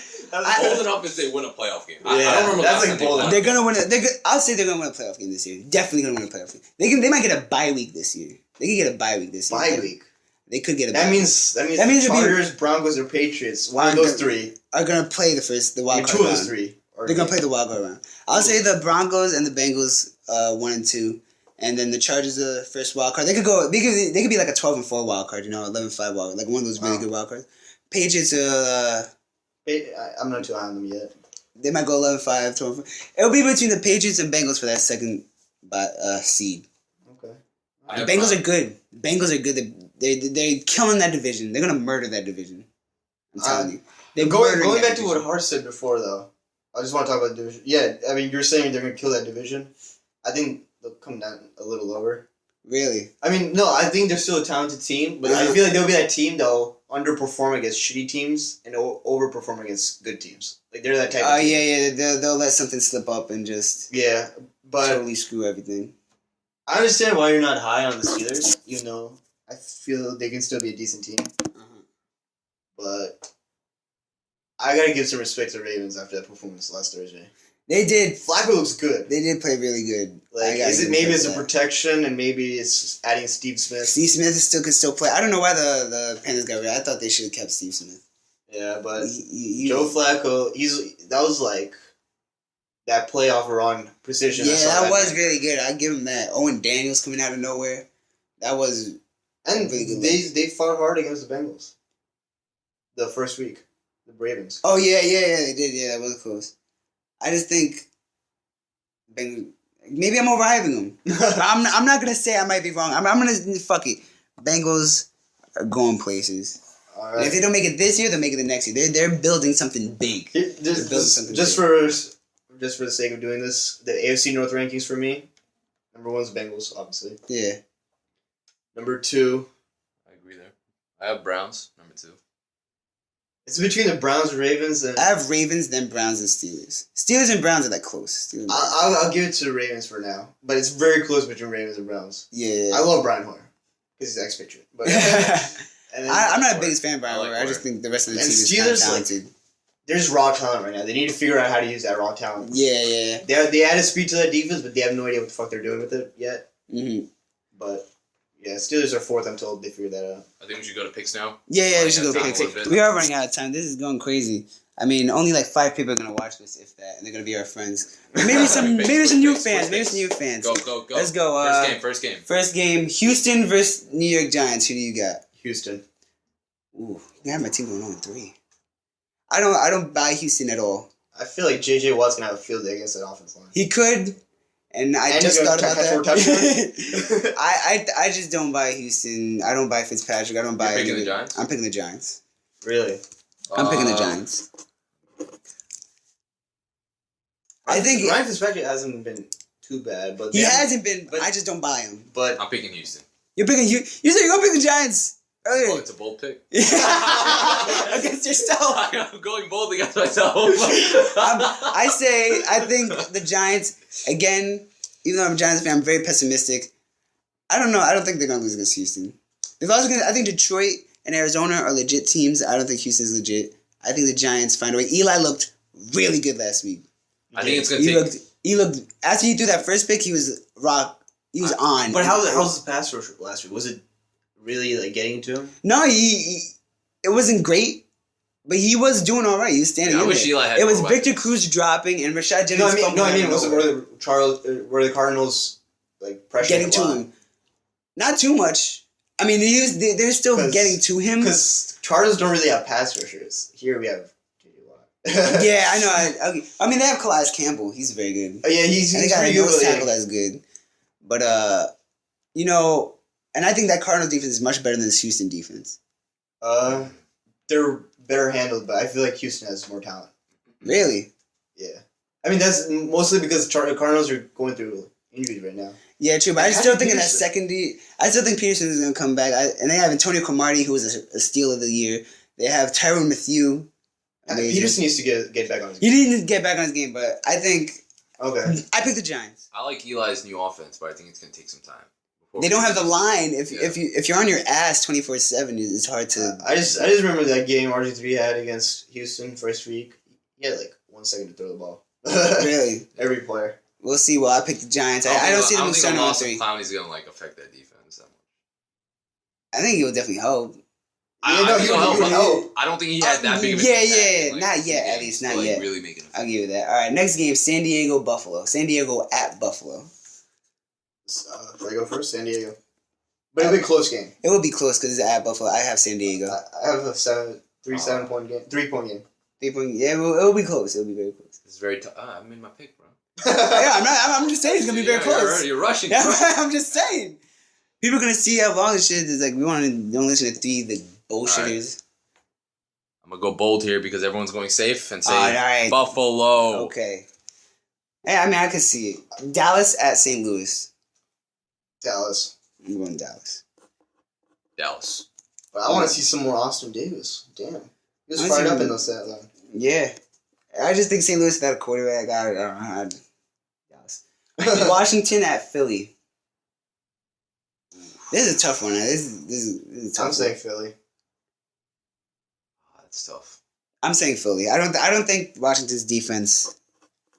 bold enough is they win a playoff game. I Yeah, don't remember that's last like time they bold won. they're gonna win. I'll say they're gonna win a playoff game this year. Definitely gonna win a playoff game. They might get a bye week this year. They could get a bye week this year. Bye week. They could get a. That bye means That means it'll be- Chargers, Broncos, or Patriots. One of I'm those gonna- three. week. Are gonna play the wild card Two of round. those three. They're gonna play the wild card round. I'll say the Broncos and the Bengals 1 and 2, and then the Chargers the first wild card. They could go. They could be like a 12-4 wild card. 11-5 wild, like one of those really Wow. good wild cards. Patriots I'm not too high on them yet. they might go 11-5, 12. It'll be between the Patriots and Bengals for that second seed. Okay. I The have Bengals Brown- are good. The Bengals are good. They're killing that division. They're gonna murder that division. I'm telling you. They're Going murdering that back to what division. Hart said before, though, I just want to talk about the division. Yeah, I mean, you're saying they're going to kill that division. I think they'll come down a little lower. Really. I mean, no, I think they're still a talented team, but I feel like they'll be that team that'll underperform against shitty teams and overperform against good teams. Like, they're that type Oh of team. yeah. They'll let something slip up and just Yeah, but totally screw everything. I understand why you're not high on the Steelers, even though I feel they can still be a decent team. Uh-huh. But I gotta give some respect to the Ravens after that performance last Thursday. They did. Flacco looks good. They did play really good. Like, I gotta is give it maybe them it's a that. protection and maybe it's adding Steve Smith? Steve Smith could still play. I don't know why the Panthers got rid. I thought they should have kept Steve Smith. Yeah, but You- Joe Flacco, that was like that playoff run precision. I yeah, saw that was night. really good. I give him that. Owen Daniels coming out of nowhere. That was And really good they fought hard against the Bengals. The first week, the Ravens. Oh yeah, they did. Yeah, that was close. I just think, maybe I'm overhyping them. But I'm not gonna say I might be wrong. I'm gonna fuck it. Bengals are going places. All And if right. they don't make it this year, they'll make it the next year. They're building something big. Just for the sake of doing this, the AFC North rankings for me. Number 1's Bengals, obviously. Yeah. Number 2, I agree there. I have Browns, number 2. it's between the Browns, Ravens, and I have Ravens, then Browns, and Steelers. Steelers and Browns are like close. Steelers and Browns. I'll give it to the Ravens for now, but it's very close between Ravens and Browns. Yeah. I love Brian Hoyer because he's an ex-Patriot. But and then I'm not the biggest fan of Brian I like Hoyer. I just Hoyer. think the rest of the And team is kind of Steelers, like, talented. there's raw talent right now. They need to figure out how to use that raw talent. Yeah. They added speed to that defense, but they have no idea what the fuck they're doing with it yet. Mm-hmm. But yeah, Steelers are fourth until they figure that out. I think we should go to picks now. Yeah, we Running should out go of time picks. a little bit. We are running out of time. This is going crazy. I mean, only like 5 people are gonna watch this, if that, and they're gonna be our friends. Maybe some, Picks, maybe some quick new picks, fans. quick Maybe picks. some new fans. Go. Let's go. First game. First game: Houston versus New York Giants. Who do you got? Houston. Ooh, you have my team going 0-3. I don't buy Houston at all. I feel like J.J. Watt's gonna have a field day against that offense line. He could, and I And just he's thought gonna about catch more that. I just don't buy Houston. I don't buy Fitzpatrick. I don't buy. You're picking any- the Giants? I'm picking the Giants. Really? I'm picking the Giants. I think Ryan Fitzpatrick hasn't been too bad, but he hasn't been. but- I just don't buy him. But I'm picking Houston. You're picking you. You said you're gonna pick the Giants earlier. Oh, it's a bold pick. Against yourself. I'm going bold against myself. I think the Giants again. Even though I'm a Giants fan, I'm very pessimistic. I don't know. I don't think they're gonna lose against Houston. They've also gonna. I think Detroit and Arizona are legit teams. I don't think Houston's legit. I think the Giants find a way. Eli looked really good last week. I think it's gonna He take. looked after he threw that first pick. He was rock. He was on. But how's his pass rush last week? Was it really like getting to him? No, he it wasn't great, but he was doing all right. He was standing. Yeah, I in wish there. Eli had It was more Victor weapons. Cruz dropping and Rashad Jennings. No, I mean, fumbling was it over. were the Cardinals like pressuring Getting to him? Not too much. I mean, they're still 'Cause- getting to him. Because Cardinals don't really have pass rushers. Here we have J.J. Watt. Yeah, I know. I mean, they have Calais Campbell. He's very good. Oh, yeah, he's And they got a pretty good. nose but, tackle that's good. But and I think that Cardinals defense is much better than this Houston defense. They're better handled, but I feel like Houston has more talent. Really? Yeah, I mean that's mostly because the Cardinals are going through injuries right now. Yeah, true. But I Patrick still think in that Peterson. secondary, I still think Peterson is going to come back. And they have Antonio Cromartie, who was a steal of the year. They have Tyron Matthew. Amazing. Peterson needs to get back on his He game. didn't get back on his game, but I think Okay. I picked the Giants. I like Eli's new offense, but I think it's gonna take some time. before They we don't see have the this. line. Yeah. If you're on your ass 24/7, it's hard to. I just remember that game RG3 had against Houston first week. He had like 1 second to throw the ball. Really, Every player. we'll see. Well, I picked the Giants. I don't see them think starting the on loss of 3. Clowney's gonna like affect that defense that much. I think it will definitely help. I no, think he it'll would help. help. I don't think he had that big of a Yeah, impact yeah, in, like, not 2 yet, at games least, to, not like, yet. really make an I'll effect. give you that. All right, next game: San Diego Buffalo. San Diego at Buffalo. Should I go first? San Diego. But it'll be a close game. It will be close because it's at Buffalo. I have San Diego. I have a 7-point game. 3-point game. 3 point. Yeah, it will be close. It will be very close. It's very tough. I made my pick, bro. Yeah, I'm just saying it's gonna be very Yeah, close. You're rushing. Yeah, bro. I'm just saying. People are gonna see how long this shit is. Like, we don't listen to the bullshitters. I'm gonna go bold here because everyone's going safe and say All right. Buffalo. Okay. Hey, I mean, I can see it. Dallas at St. Louis. Dallas. I'm going Dallas. Dallas. But I want to see some more Austin Davis. Damn. He was I wanna fired see up him- in those stat line. Yeah. I just think St. Louis without a quarterback. I don't know. Dallas. Washington at Philly. This is a tough one. This is a tough I'm one. saying Philly. Oh, that's tough. I'm saying Philly. I don't think Washington's defense.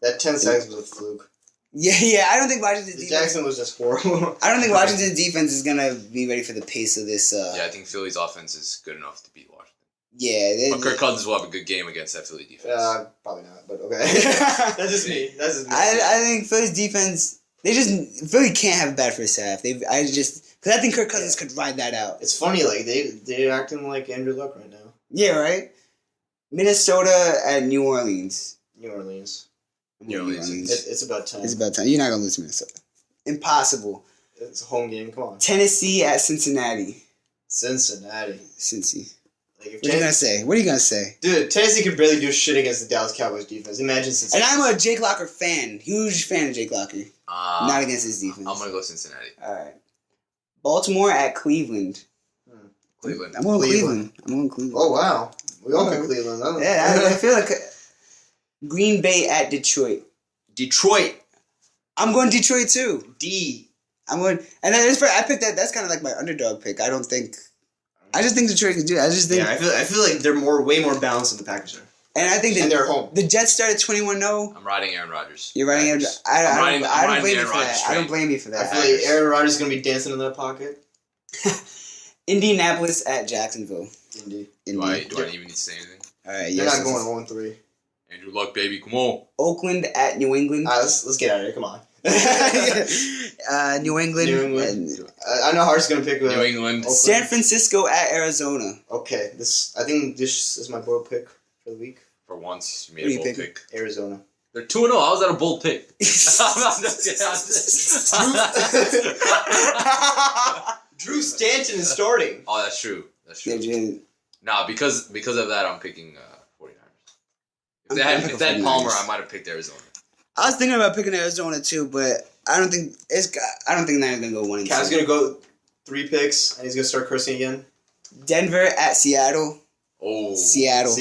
That 10 seconds was a fluke. Yeah. I don't think Washington's defense. Jackson was just horrible. I don't think Washington's defense is gonna be ready for the pace of this. Yeah, I think Philly's offense is good enough to beat Washington. Yeah. But Kirk Cousins will have a good game against that Philly defense. Probably not, but okay. That's just me. That's just me. I think Philly's defense. Philly can't have a bad first half. Because I think Kirk Cousins could ride that out. It's funny, like they're acting like Andrew Luck right now. Yeah, right. Minnesota at New Orleans. New Orleans. New Orleans. It's about time. It's about time. You're not gonna lose to Minnesota. Impossible. It's a home game. Come on. Tennessee at Cincinnati. Cincinnati. Cincy. Like if What are you gonna say? What are you gonna say? Dude, Tennessee could barely do shit against the Dallas Cowboys defense. Imagine And Cincinnati. I'm a Jake Locker fan. Huge fan of Jake Locker. Not against his defense. I'm gonna go Cincinnati. All right. Baltimore at Cleveland. Cleveland. I'm going Cleveland. Cleveland. Oh wow, we all picked Cleveland. Huh? Yeah, I feel like Green Bay at Detroit. Detroit. I'm going Detroit too. D. I'm going, and I picked that. That's kind of like my underdog pick. I just think Detroit can do it. I just think Yeah, I feel like they're way more balanced than the Packers are. And I think And they're home. the Jets started 21-0. I'm riding Aaron Rodgers. You're riding Aaron. I I'm don't riding blame the you for Aaron that. Rodgers I don't train. blame you for I that. feel like Aaron Rodgers is gonna be dancing in their pocket. Indianapolis at Jacksonville. Indeed. Do I even need to say anything? All right, They're yes. not going 1-3. Andrew Luck, baby, come on. Oakland at New England. Alright, let's get out of here. Come on. New England. New England. I know Hart's gonna pick. New England. Oakland. San Francisco at Arizona. Okay, I think this is my bold pick for the week. For once, you Who do made you a bold pick? pick. Arizona. They're 2-0. How's that a bold pick? I'm just kidding. Drew Stanton is starting. Oh, that's true. That's true. Yeah, Jalen. Nah, because of that, I'm picking 49ers. I'm If picking they had 49ers. Palmer, I might have picked Arizona. I was thinking about picking Arizona too, but I don't think they're gonna go 1-2. Cav's gonna go 3 picks, and he's gonna start cursing again. Denver at Seattle. Oh. Seattle.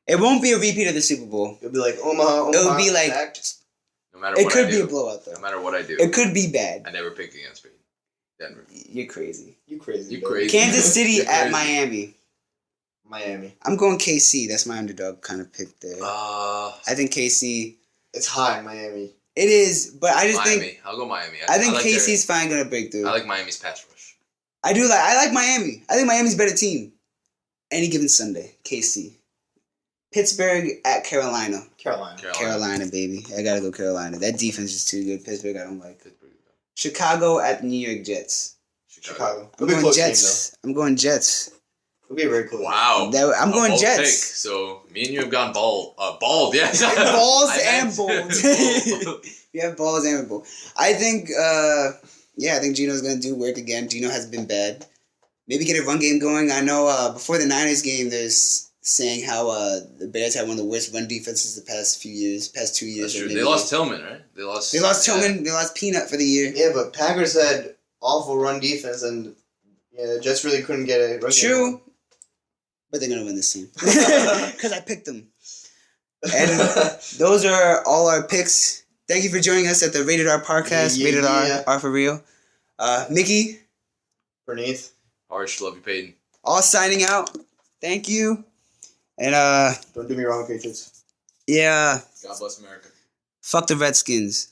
It won't be a repeat of the Super Bowl. It'll be like Omaha. It would be like Zach. No matter it what could I be do, a blowout though. no matter what I do, It could be bad. I never pick against Denver. You're crazy. You crazy. You baby. crazy. Kansas City You're at crazy. Miami. Miami. I'm going KC. That's my underdog kind of pick there. Uh, I think KC. It's high in Miami. It is, but I just Miami. think I'll go Miami. I think like KC's fine gonna break through. I like Miami's pass rush. I like Miami. I think Miami's a better team. Any given Sunday, KC. Pittsburgh at Carolina. Carolina, baby. I gotta go Carolina. That defense is too good. Pittsburgh, I don't like. Pittsburgh. Chicago at the New York Jets. Chicago. I'm It'll be a going close Jets. I'm going Jets. game, though. It'll be a very close. Wow. I'm A going bold Jets. pick. So me and you have gone bald. Bald, yes. Balls I and meant- bold. We have balls and bold. I think, I think Gino's gonna do work again. Gino has been bad. Maybe get a run game going. I know before the Niners game, there's saying how the Bears had one of the worst run defenses the past 2 years. That's or true. maybe- They lost Tillman, right? They lost Tillman. They lost Peanut for the year. Yeah, but Packers had awful run defense, and Jets really couldn't get a run game. True. But they're gonna win this team because I picked them. And those are all our picks. Thank you for joining us at the Rated R podcast. Yeah, Rated yeah. R for real. Mickey, Bernice. Harsh, love you, Peyton. all signing out. Thank you. And Don't do me wrong, Patriots. yeah, God bless America. fuck the Redskins.